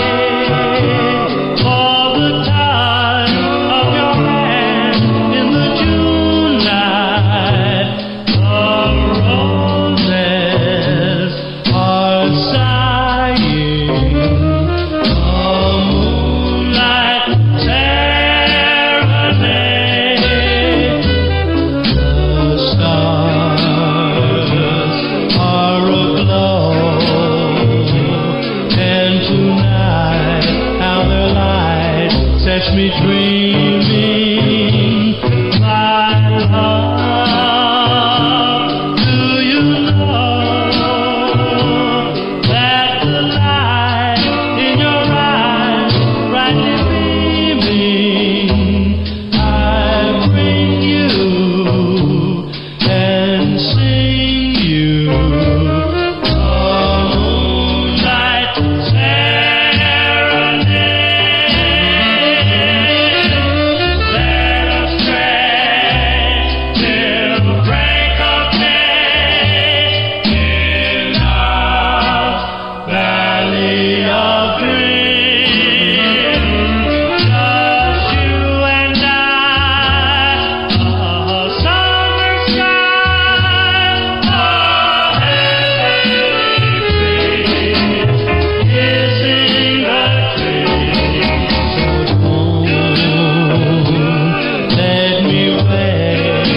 for the touch of your hand in the June night. The roses are sighing, a moonlight serenade. The stars are aglow, and tonight how their light sets me dreaming. My love, do you know that the light in your eyes brightly beaming? I bring you and sing you a moonlight serenade. Let us stray till break of day in a valley of dreams. Just you and I, a summer sky, a heavenly breeze, kissing the trees. So don't let me wait.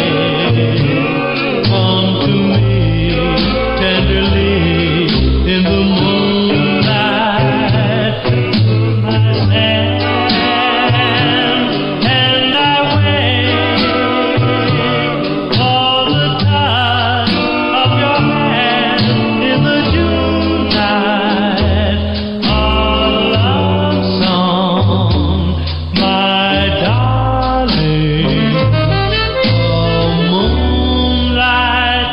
Come to me tenderly in the moonlight. I stand and I wait for the touch of your hand in the June night. A love song, my darling, a moonlight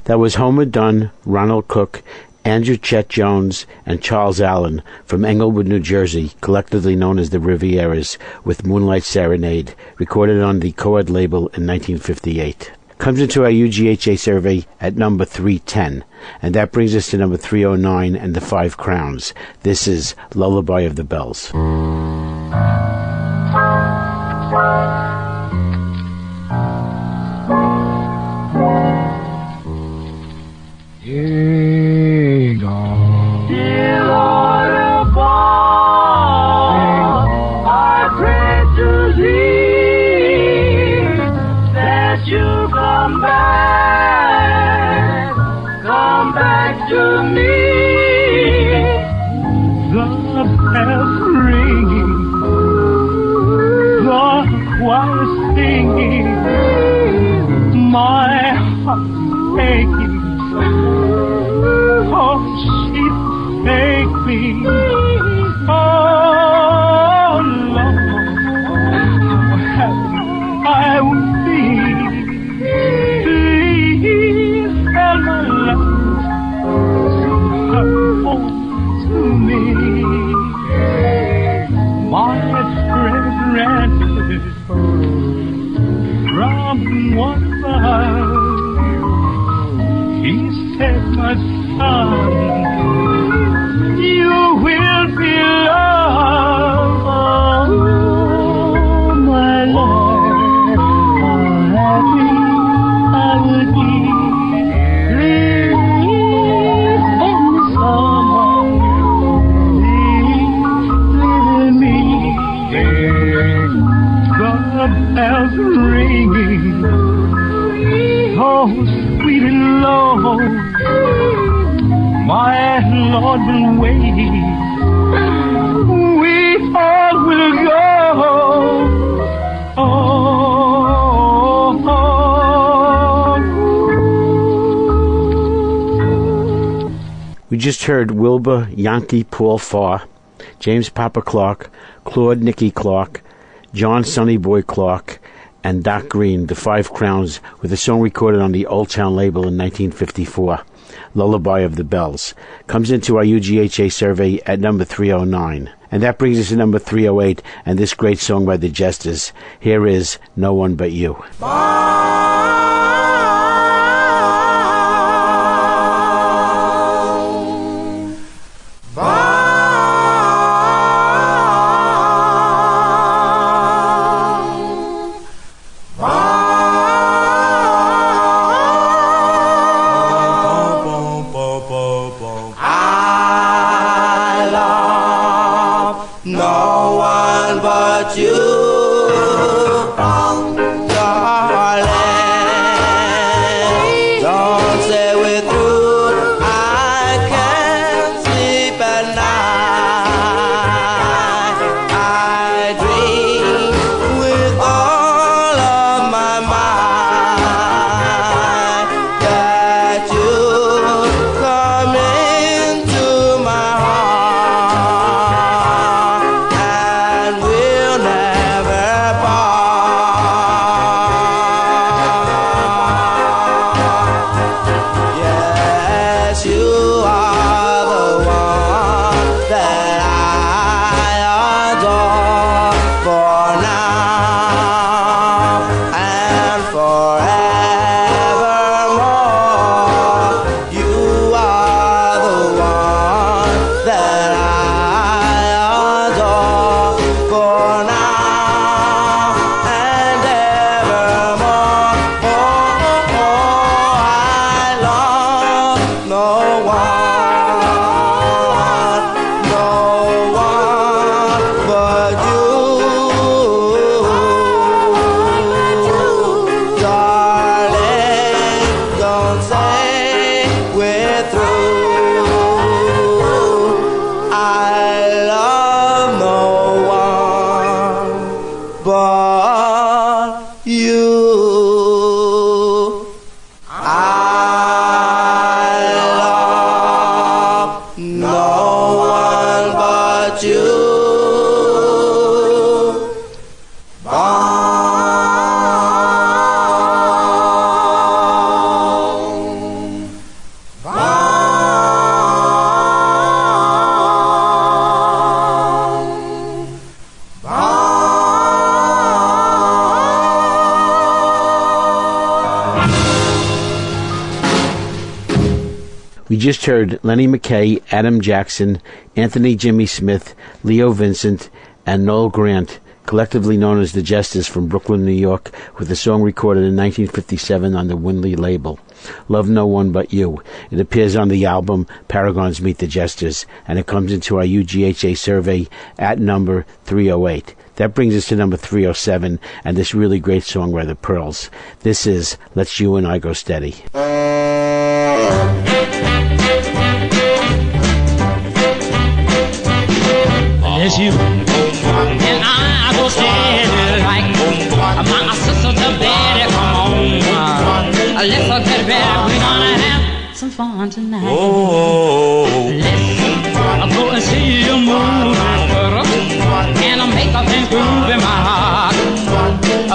That was Homer Dunn, Ronald Cook, Andrew Chet Jones, and Charles Allen from Englewood, New Jersey, collectively known as the Rivieras, with Moonlight Serenade, recorded on the Coed label in 1958. Comes into our UGHA survey at number 310, and that brings us to number 309 and the Five Crowns. This is Lullaby of the Bells. Dear Lord above, I pray to thee that you come back to me. The bells ringing, the choir singing, my heart aching. Oh, she take me. Oh, Lord, how happy I would be. Please tell my love come home to me. My friend granted from one side. He said, my son, you will be loved. Oh, my Lord, I have bells ringing, oh sweet and low, my Lord will wait, we all will go. We just heard Wilbur Yankee Paul Farr, James Papa Clark, Claude Nicky Clark, John Sonny Boy Clark, and Doc Green, the Five Crowns, with a song recorded on the Old Town label in 1954, Lullaby of the Bells. Comes into our UGHA survey at number 309. And that brings us to number 308, and this great song by the Jesters. Here is No One But You. We just heard Lenny McKay, Adam Jackson, Anthony Jimmy Smith, Leo Vincent, and Noel Grant, collectively known as the Jesters from Brooklyn, New York, with a song recorded in 1957 on the Winley label, Love No One But You. It appears on the album Paragons Meet the Jesters, and it comes into our UGHA survey at number 308. That brings us to number 307, and this really great song by the Pearls. This is Let's You and I Go Steady. Let's you and I go steady like my sister to bed. Come on, let's get ready. We're gonna have some fun tonight. Let's go and see you move, and I'll make a thing groove in my heart,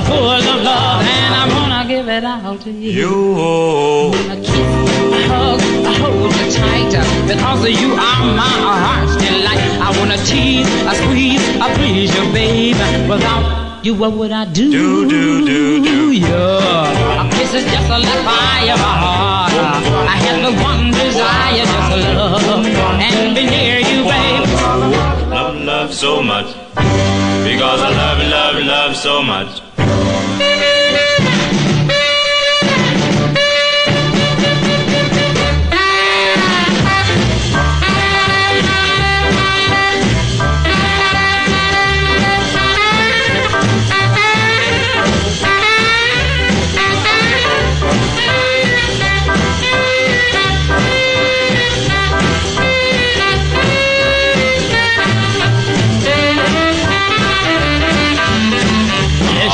full of love, and I wanna give it all to you. I kiss, I hug, I hold you tight, because you are my heart's delight. I wanna tease, I squeeze, I please you, babe. Without you, what would I do? Do. Yeah. A kiss is just like fire, my heart. I have the one desire, just love and be near you, babe. Love so much, because I love so much.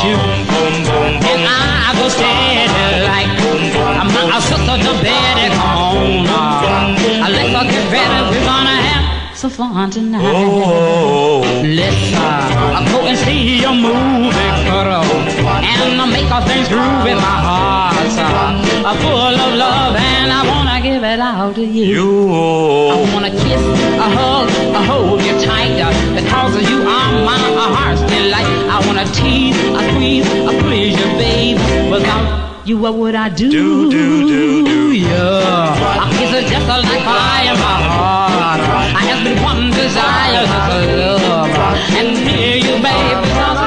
you. And I go steady like my sister the Betty. Come on, let's get ready. We're gonna have some fun tonight. Let's go and see a movie, girl, and make all things groovy. My heart's full of love, and I wanna give it out to you. I wanna kiss, a hug, hold you tight, because you are my heart's delight. I wanna tease, squeeze, please you, babe. Without you, what would I do? Yeah, I kiss it just like fire in my heart. I have been one desire, just a love, and hear you, babe, because I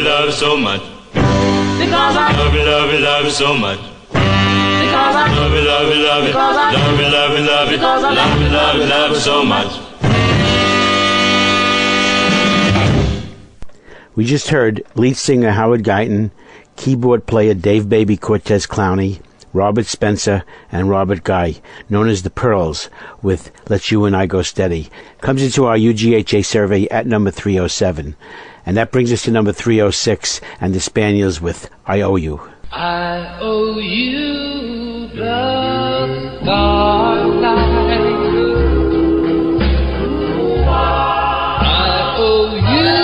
love so much. Because I love so much. Because I love so much. We just heard lead singer Howard Guyton, keyboard player Dave Baby Cortez Clowney, Robert Spencer, and Robert Guy, known as the Pearls, with Let You and I Go Steady. Comes into our UGHA survey at number 307. And that brings us to number 306, and the Spaniels with I Owe You. I owe you the starlight. I owe you.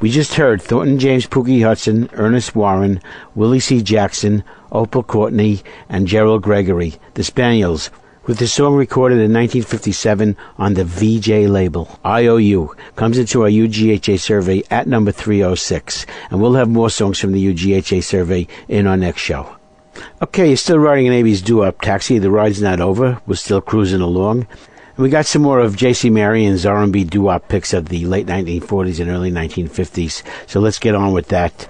We just heard Thornton James Pookie Hudson, Ernest Warren, Willie C. Jackson, Opal Courtney, and Gerald Gregory, the Spaniels, with the song recorded in 1957 on the VJ label. I Owe You comes into our UGHA survey at number 306, and we'll have more songs from the UGHA survey in our next show. Okay, you're still riding in Abie's DooWop Taxi. The ride's not over. We're still cruising along. And we got some more of J.C. Marion's R&B doo-wop picks of the late 1940s and early 1950s. So let's get on with that.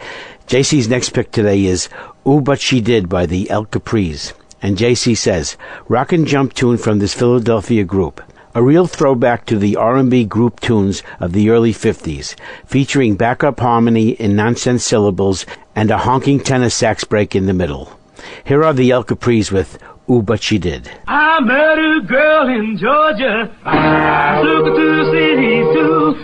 J.C.'s next pick today is Ooh But She Did by the El Capris. And J.C. says, rock and jump tune from this Philadelphia group. A real throwback to the R&B group tunes of the early 50s, featuring backup harmony in nonsense syllables and a honking tenor sax break in the middle. Here are the El Capris with Ooh But She Did. I met a girl in Georgia, looking to the city too.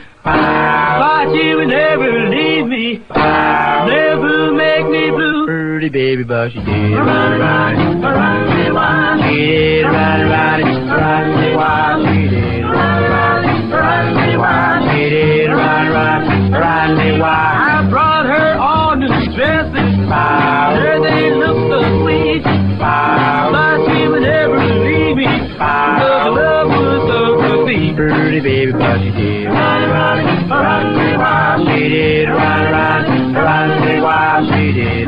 pretty baby, but she did run, she did run, she did run, I brought her all new dresses, her they look so sweet, but she would never leave me, the love was so complete. Pretty baby, but she did run, she did run, she did run, she did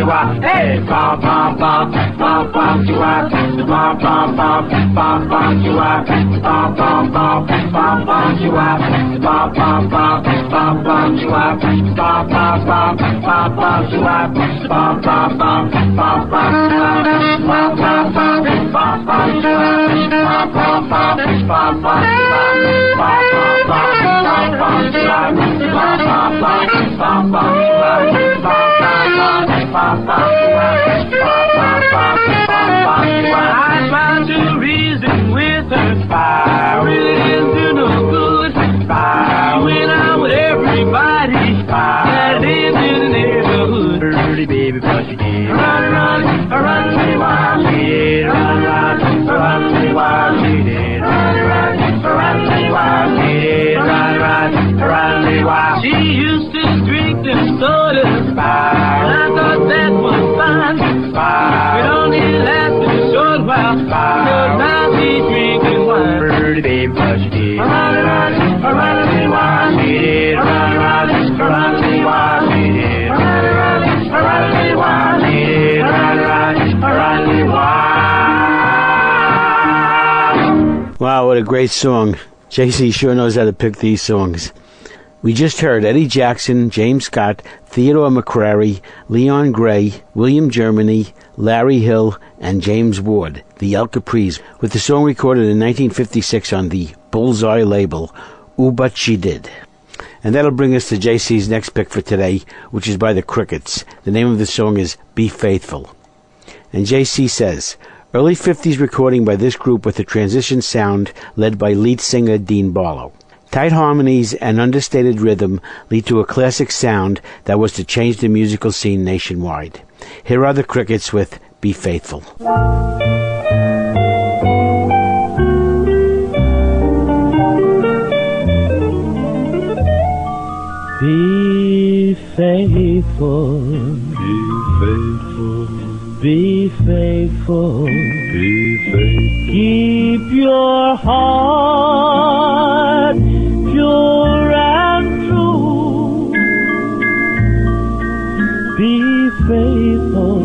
run, hey, bum, bum, bum, bum, bum, you are, bum, bum, bum, bum, bum, you are, bum, bum, bum, bum, bum, you are, bum, bum, bum, bum, bum, you are, bum, bum, bum, bum, bum, you are, bum, bum, bum, bum, bum, you are, bum, bum, bum, bum, bum, you are, bum, bum, bum, bum, bum, you are, bum, bum, bum, bum, you are, bum, bum, bum, bum, bum, you are, I tried to reason with her, really didn't do no good. She went out with everybody that lived in the neighborhood. Pretty baby, but she did run, pretty wild. She did run, pretty wild. She did run, pretty wild. She did run, pretty wild. She used to drink them sodas, and I thought that was fine. It only lasted a short while, so now she's drinking wine. Pretty baby, but she did run, pretty wild. She did run, pretty wild. She did run, pretty wild. She did run, pretty wild. Wow, what a great song. JC sure knows how to pick these songs. We just heard Eddie Jackson, James Scott, Theodore McCrary, Leon Gray, William Germany, Larry Hill, and James Ward, the El Capris, with the song recorded in 1956 on the Bullseye label, Ooh But She Did. And that'll bring us to JC's next pick for today, which is by the Crickets. The name of the song is Be Faithful. And JC says, early 50s recording by this group with a transition sound led by lead singer Dean Barlow. Tight harmonies and understated rhythm lead to a classic sound that was to change the musical scene nationwide. Here are the Crickets with Be Faithful. Be faithful, be faithful, be faithful, be faithful. Keep your heart pure and true. Be faithful,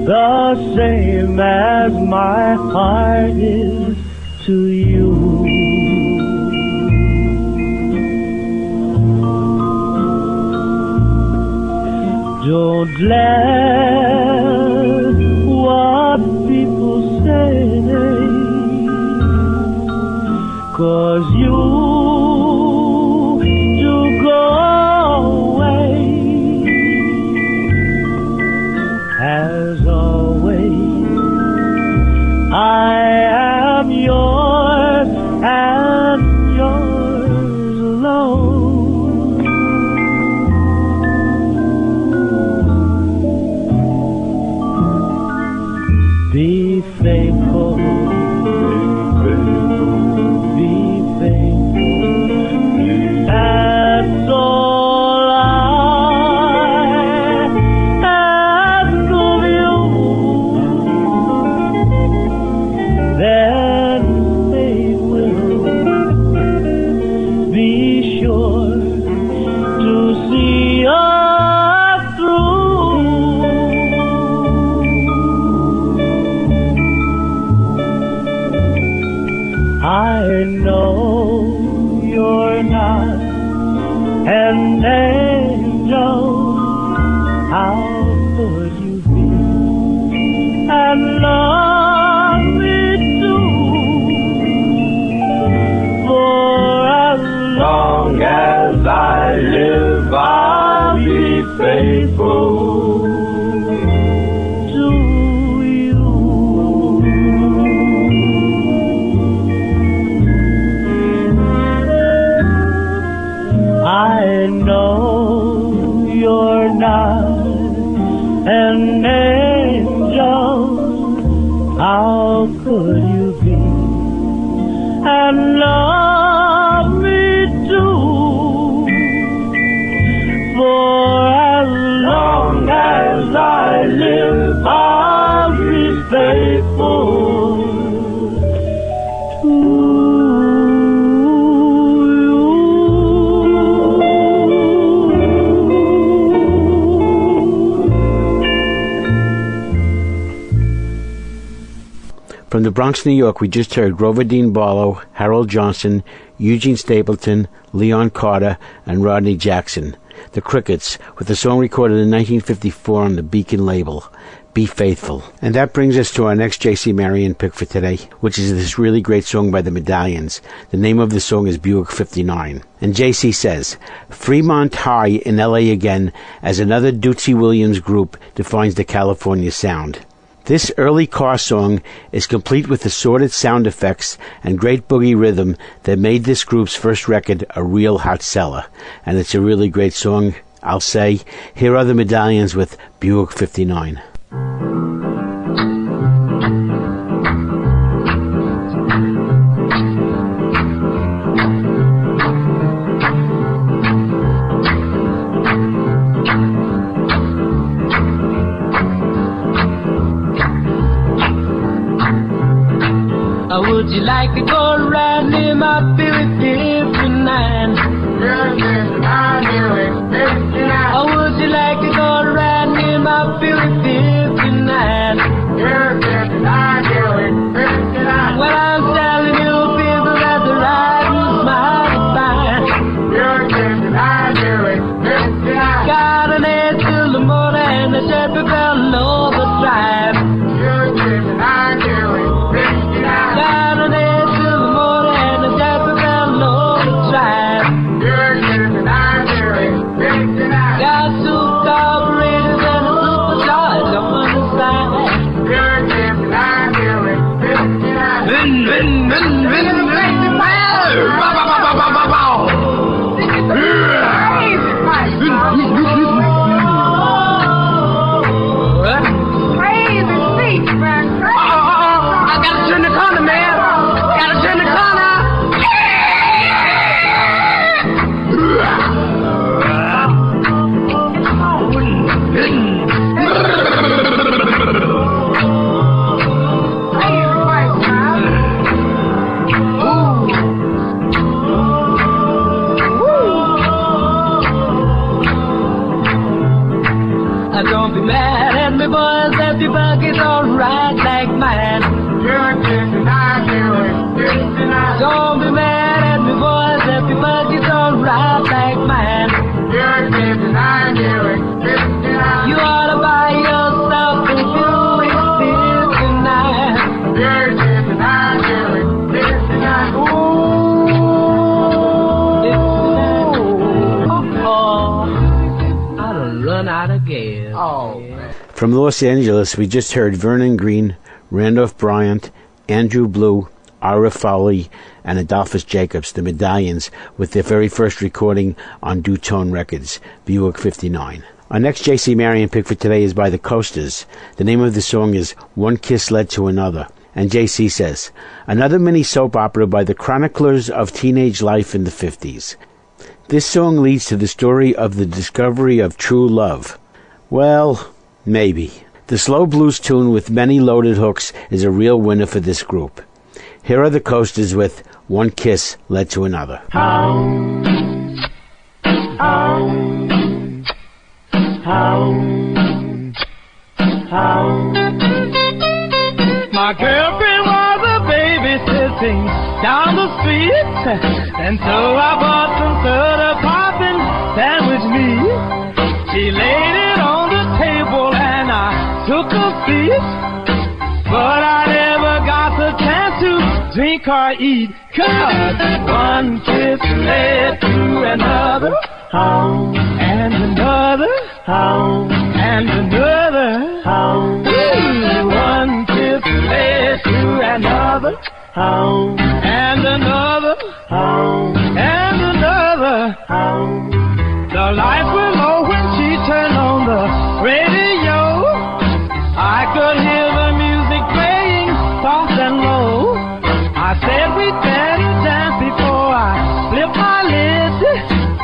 the same as my heart is to you. Don't let what people say, 'cause you do go away. As always, I am yours and yours alone. Be faithful, be faithful, that's all I ask of you. Then faith will be sure to see us through. I know you're not an angel. How could you be and love me too? For as long as I live, I'll be faithful to you. how could you be and love me too? For as long as I live, I'll be faithful to you. From the Bronx, New York, we just heard Grover Dean Barlow, Harold Johnson, Eugene Stapleton, Leon Carter, and Rodney Jackson, the Crickets, with a song recorded in 1954 on the Beacon label, Be Faithful. And that brings us to our next J.C. Marion pick for today, which is this really great song by the Medallions. The name of the song is Buick 59. And J.C. says, Fremont High in L.A. again, as another Dootsy Williams group defines the California sound. This early car song is complete with assorted sound effects and great boogie rhythm that made this group's first record a real hot seller. And it's a really great song, I'll say. Here are the Medallions with Buick 59. Would you like to go riding in my Buick 59? Or would you like to go riding in my Buick 59? Well, I'm telling you, people, that the ride was mighty fine. Got an edge to the motor and the shepherd girl overdrive. Got an edge to the motor and the shepherd girl overdrive. Got two carburetors and a supercharger on the side. I gotta turn the corner, man. Gotta turn the corner. Don't be mad at me, boys, if your buggy's alright like mine. Don't be mad at me, boys, if your buggy's alright like mine. You ought to buy yourself a Buick 59. I done run out of gas. From Los Angeles, we just heard Vernon Green, Randolph Bryant, Andrew Blue, Ira Fowley, and Adolphus Jacobs, the Medallions, with their very first recording on Dutone Records, Buick 59. Our next J.C. Marion pick for today is by the Coasters. The name of the song is One Kiss Led to Another. And J.C. says, another mini soap opera by the chroniclers of teenage life in the 50s. This song leads to the story of the discovery of true love. Well, maybe. The slow blues tune with many loaded hooks is a real winner for this group. Here are the Coasters with One Kiss Led to Another. My girlfriend was a babysitting down the street, and so I bought some soda pop and sandwich meat. She laid it on the table and I took a seat, but I never got the chance to drink or eat, 'cause one kiss led to another, and another, and another. One kiss led to another, and another, and another. The lights were low when she turned on the radio. I could hear the music playing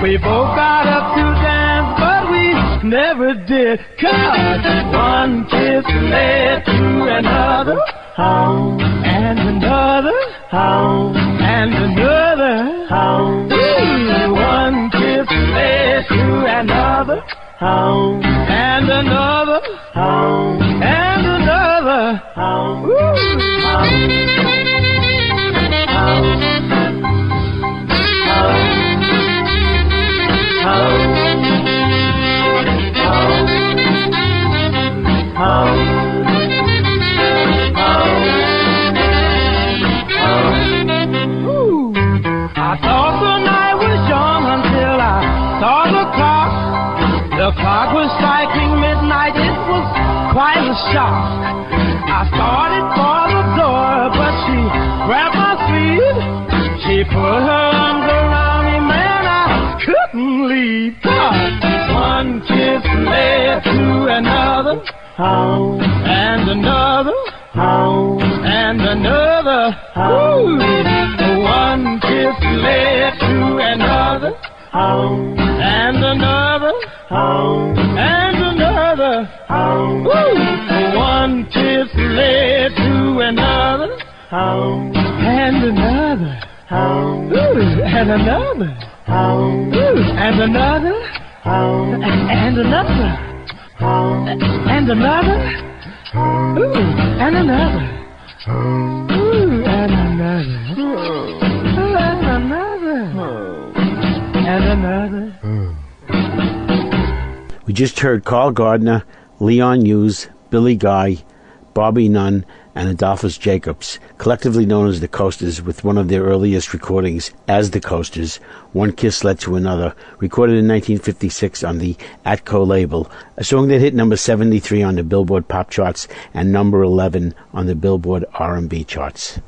We both got up to dance, but we never did. 'Cause one kiss led to another, oh, and another, oh, and another, oh. One kiss led to another, oh, and another, oh, and another, oh. I thought the night was young until I saw the clock. The clock was striking midnight, it was quite a shock. I started for the door, but she grabbed my sleeve. She put her arms around me, man, I couldn't leave. 'Cause one kiss led to another, oh, and another, oh, and another, oh. One kiss led to another, oh, and another, oh, and another, oh. One kiss led to another, oh, and another, oh, and another, oh, and another, oh, and another, oh, and another, and another, and another. And another. We just heard Carl Gardner, Leon Hughes, Billy Guy, Bobby Nunn, and Adolphus Jacobs, collectively known as the Coasters, with one of their earliest recordings as the Coasters, One Kiss Led to Another, recorded in 1956 on the Atco label, a song that hit number 73 on the Billboard Pop charts and number 11 on the Billboard R&B charts.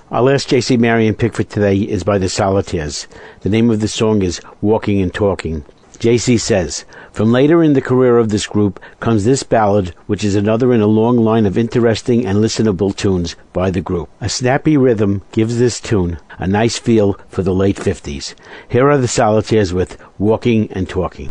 Our last J.C. Marion pick for today is by the Solitaires. The name of the song is Walking and Talking. J.C. says, from later in the career of this group comes this ballad, which is another in a long line of interesting and listenable tunes by the group. A snappy rhythm gives this tune a nice feel for the late 50s. Here are the Solitaires with Walking and Talking.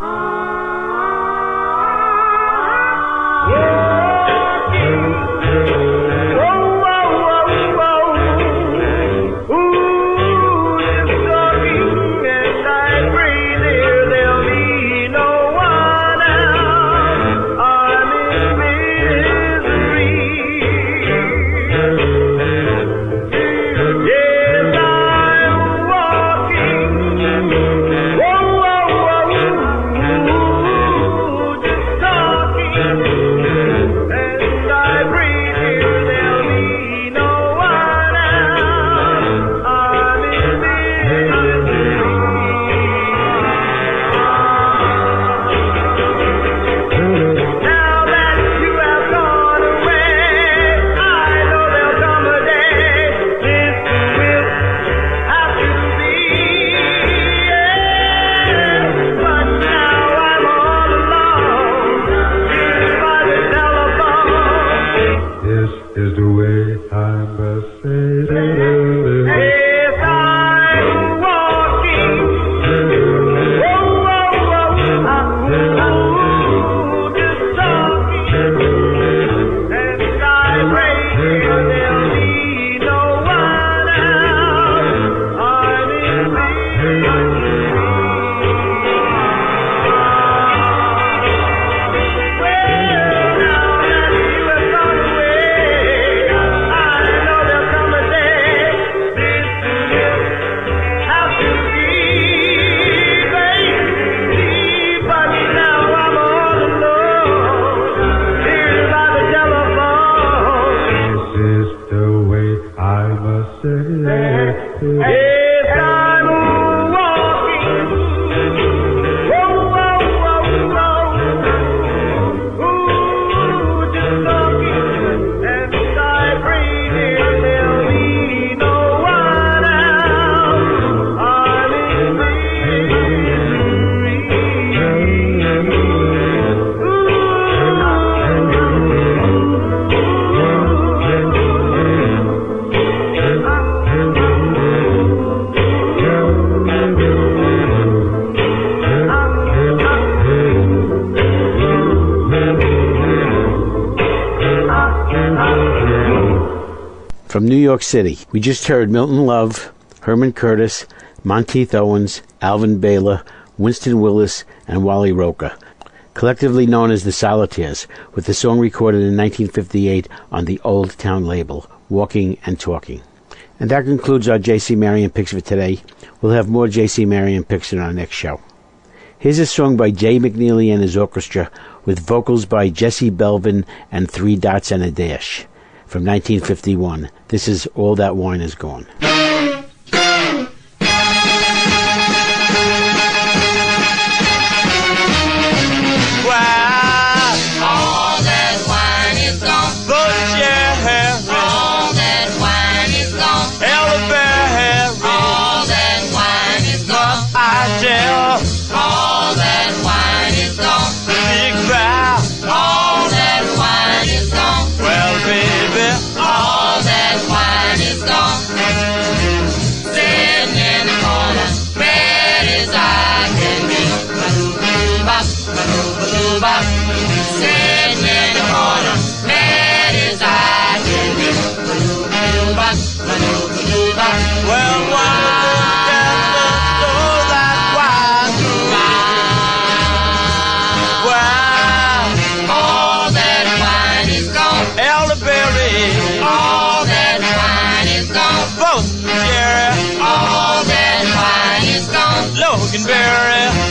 From New York City, we just heard Milton Love, Herman Curtis, Monteith Owens, Alvin Baylor, Winston Willis, and Wally Roca, collectively known as the Solitaires, with the song recorded in 1958 on the Old Town label, Walking and Talking. And that concludes our J.C. Marion picks for today. We'll have more J.C. Marion picks in our next show. Here's a song by Jay McNeely and his orchestra, with vocals by Jesse Belvin and Three Dots and a Dash, from 1951. This is All That Wine Is Gone.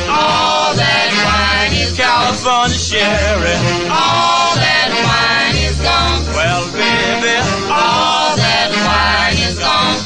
All that wine is California sherry. All that wine is gone. Well, baby, all that wine is gone.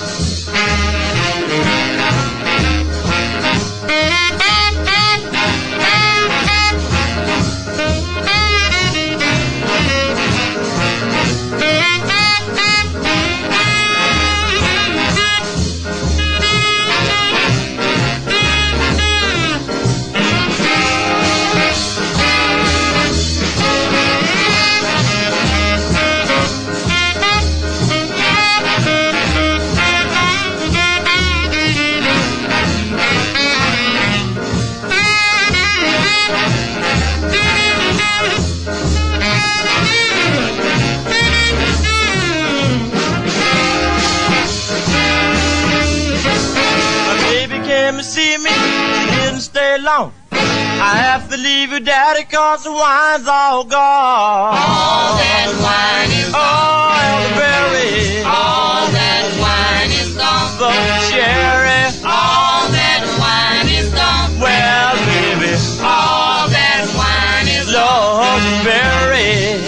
Long. I have to leave you, Daddy, 'cause the wine's all gone. All that wine is gone. Oh, elderberry. All that wine is gone. The cherry. All that wine is gone. Well, baby, all that wine is gone. Lord, berry.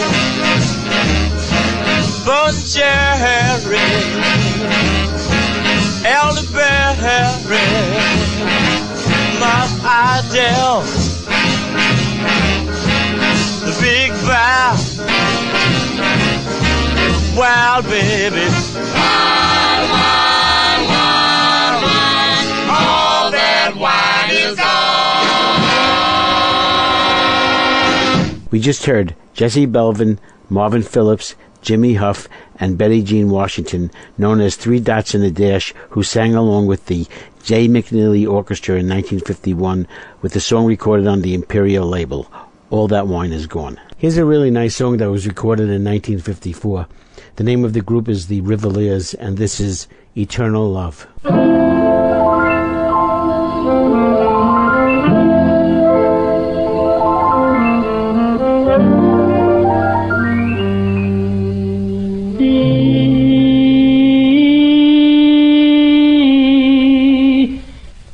The cherry. Elderberry. Must I tell the big vow? Well, baby, wine, wine, wine, wine, all that wine is gone. We just heard Jesse Belvin, Marvin Phillips, Jimmy Huff, and Betty Jean Washington, known as Three Dots and a Dash, who sang along with the Jay McNeely Orchestra in 1951 with the song recorded on the Imperial label, All That Wine Is Gone. Here's a really nice song that was recorded in 1954. The name of the group is the Rivaliers, and this is Eternal Love.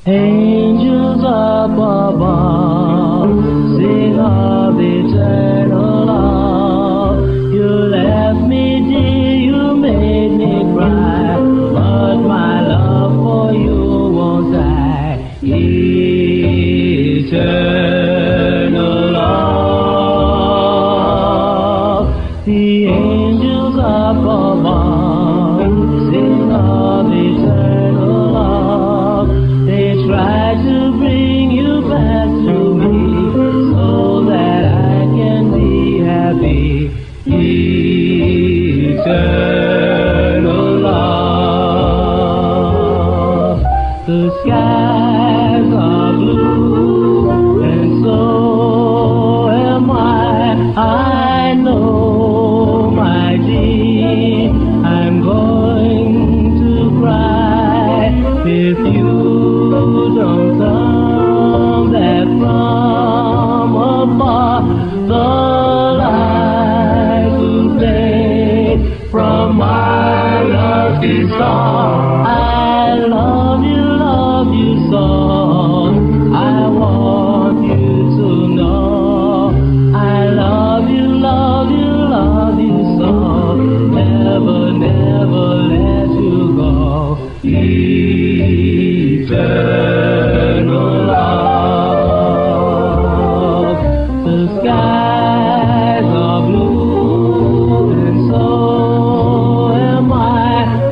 Angels up above sing of eternal love. You left me, dear, you made me cry, but my love for you won't die. Eternal love. The angels up above sing of eternal love. They try to bring you back to me so that I can be happy. Eternal love. The skies are blue and so am I. I know, my dear, I'm going lucky star. I love you so. I want you to know. I love you so. Never, never let you go. Eternal love. The skies are blue and so am I.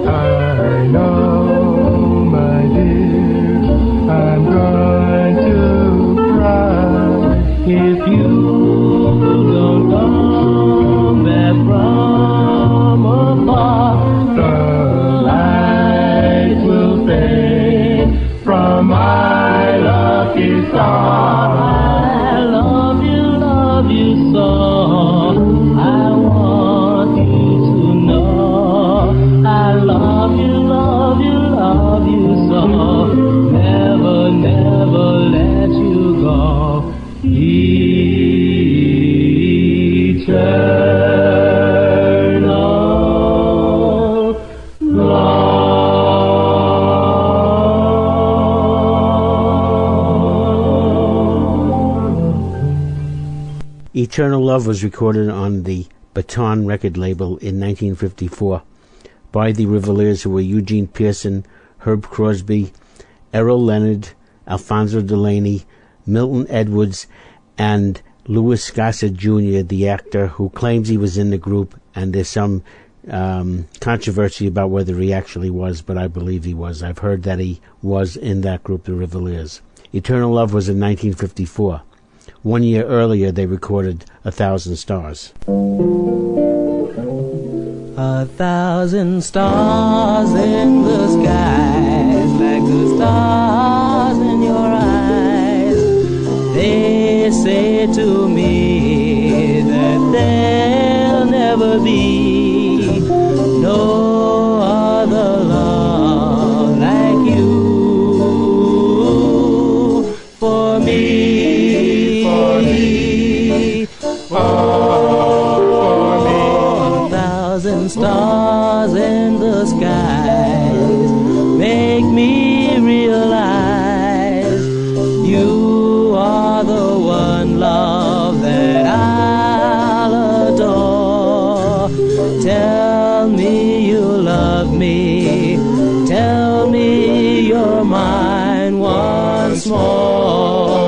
I know, my dear, I'm going to cry If you don't come back from afar, the light will fade from my lucky star. I love you so. I want you to know. I love you so. Never, never let you go. Eternal Eternal Love was recorded on the Baton record label in 1954 by the Reveliers, who were Eugene Pearson, Herb Crosby, Errol Leonard, Alfonso Delaney, Milton Edwards, and Louis Gossett Jr., the actor, who claims he was in the group, and there's some controversy about whether he actually was, but I believe he was. I've heard that he was in that group, the Reveliers. Eternal Love was in 1954. 1 year earlier, they recorded 1,000 Stars. 1,000 stars in the skies, like the stars in your eyes. They say to me that there'll never be no other love like you. For me, for me, for me. 1,000 stars in the skies make me realize you are the one love that I'll adore. Tell me you love me, tell me you're mine once more.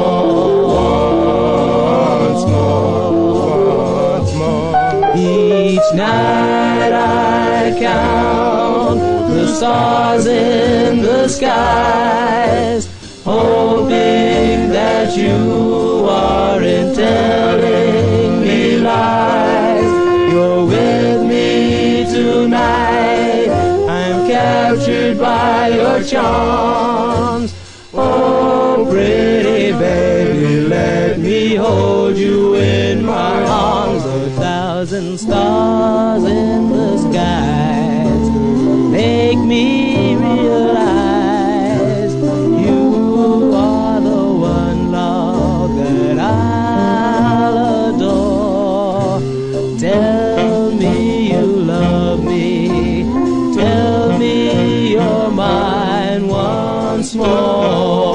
Each night I count the stars in the skies, hoping that you aren't telling me lies. You're with me tonight, I'm captured by your charms. Oh, pretty baby, let me hold you in my arms. 1,000 stars in the skies make me realize you are the one love that I'll adore. Tell me you love me, tell me you're mine once more.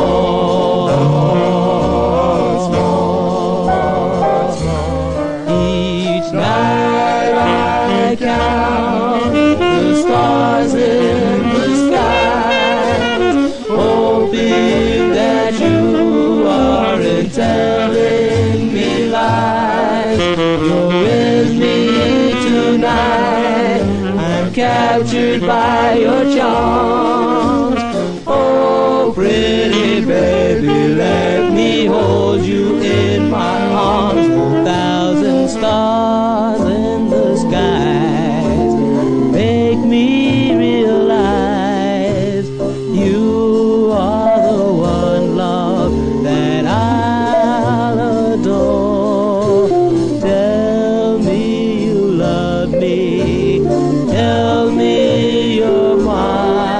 Each night I count the stars in the sky, hoping that you aren't telling me lies. You're with me tonight, I'm captured by your charms. Oh, pretty baby, let me hold you in my arms. 1,000 stars in the skies make me realize you are the one love that I'll adore. Tell me you love me, tell me you're mine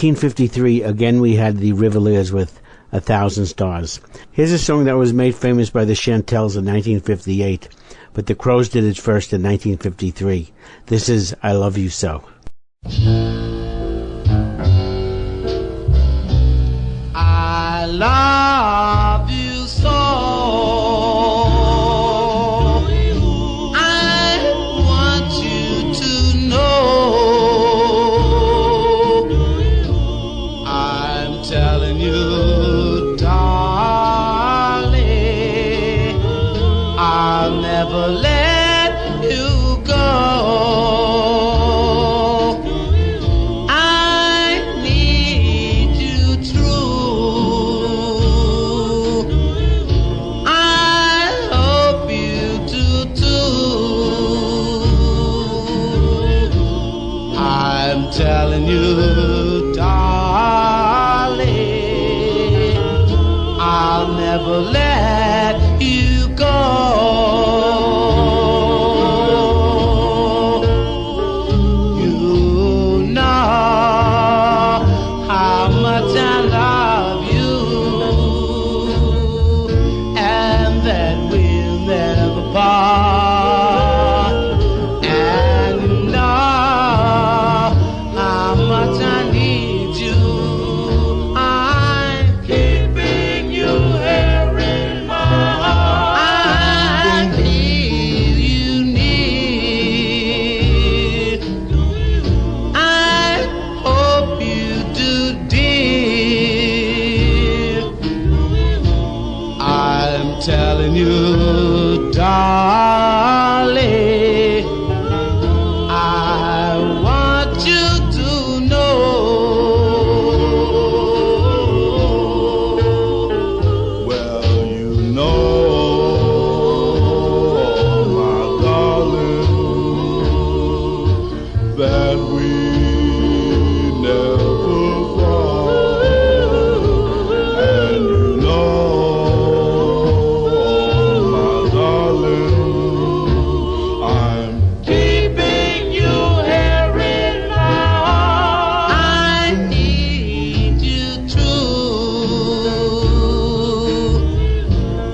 1953, again we had the Rivaliers with 1,000 Stars. Here's a song that was made famous by the Chantels in 1958, but the Crows did it first in 1953. This is I Love You So. I love you so. I want you to know. I'm telling you, darling, I'll never let you go. Telling you, darling, I'll never let you go. You know how much I love you, and that we'll never part. And you know how much I need you. I'm keeping you here in my heart. I feel you near. I hope you do, dear. I'm telling you, darling, I want you to know. Well, you know, my darling, that we never fall. And you know, my darling, I'm Keeping you here in my heart. I need you true.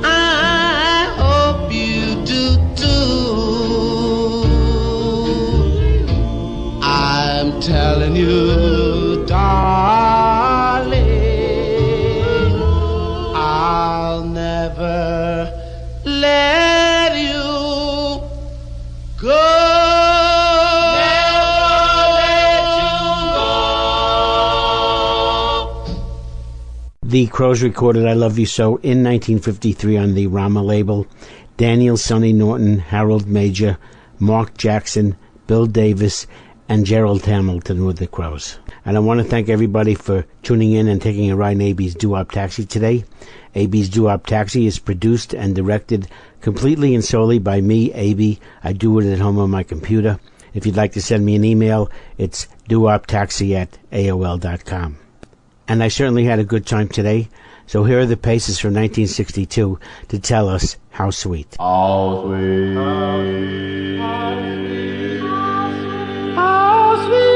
I hope you do too. I'm telling you, darling, I'll never let you go. The Crows recorded I Love You So in 1953 on the Rama label. Daniel Sonny Norton, Harold Major, Mark Jackson, Bill Davis, and Gerald Hamilton with the Crows. And I want to thank everybody for tuning in and taking a ride in Abie's DooWop Taxi today. Abie's DooWop Taxi is produced and directed completely and solely by me, Abie. I do it at home on my computer. If you'd like to send me an email, it's doowoptaxi@aol.com. And I certainly had a good time today. So here are the Paces from 1962 to tell us how sweet. all sweet. How sweet.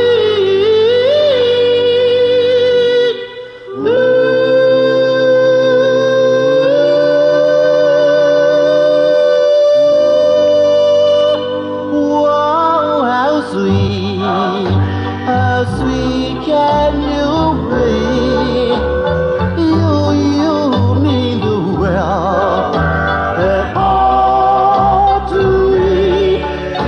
Whoa, how sweet. How sweet can you be? You mean the world and all to me.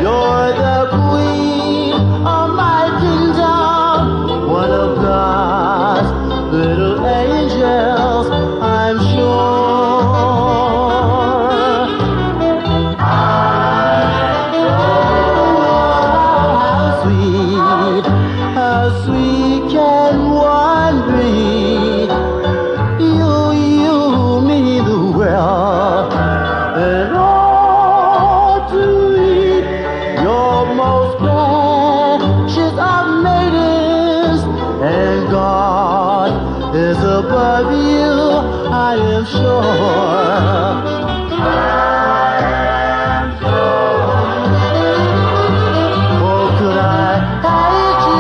You're the queen of my kingdom, one of God's little angels, I'm sure. How sweet can one be? You mean the world and all to me. You're most precious of maidens, and God is above you, I am sure. Oh, could I hate you?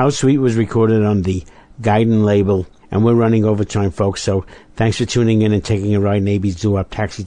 How Sweet was recorded on the Gaiden label, and we're running overtime, folks, so thanks for tuning in and taking a ride in Abie's DooWop Taxi.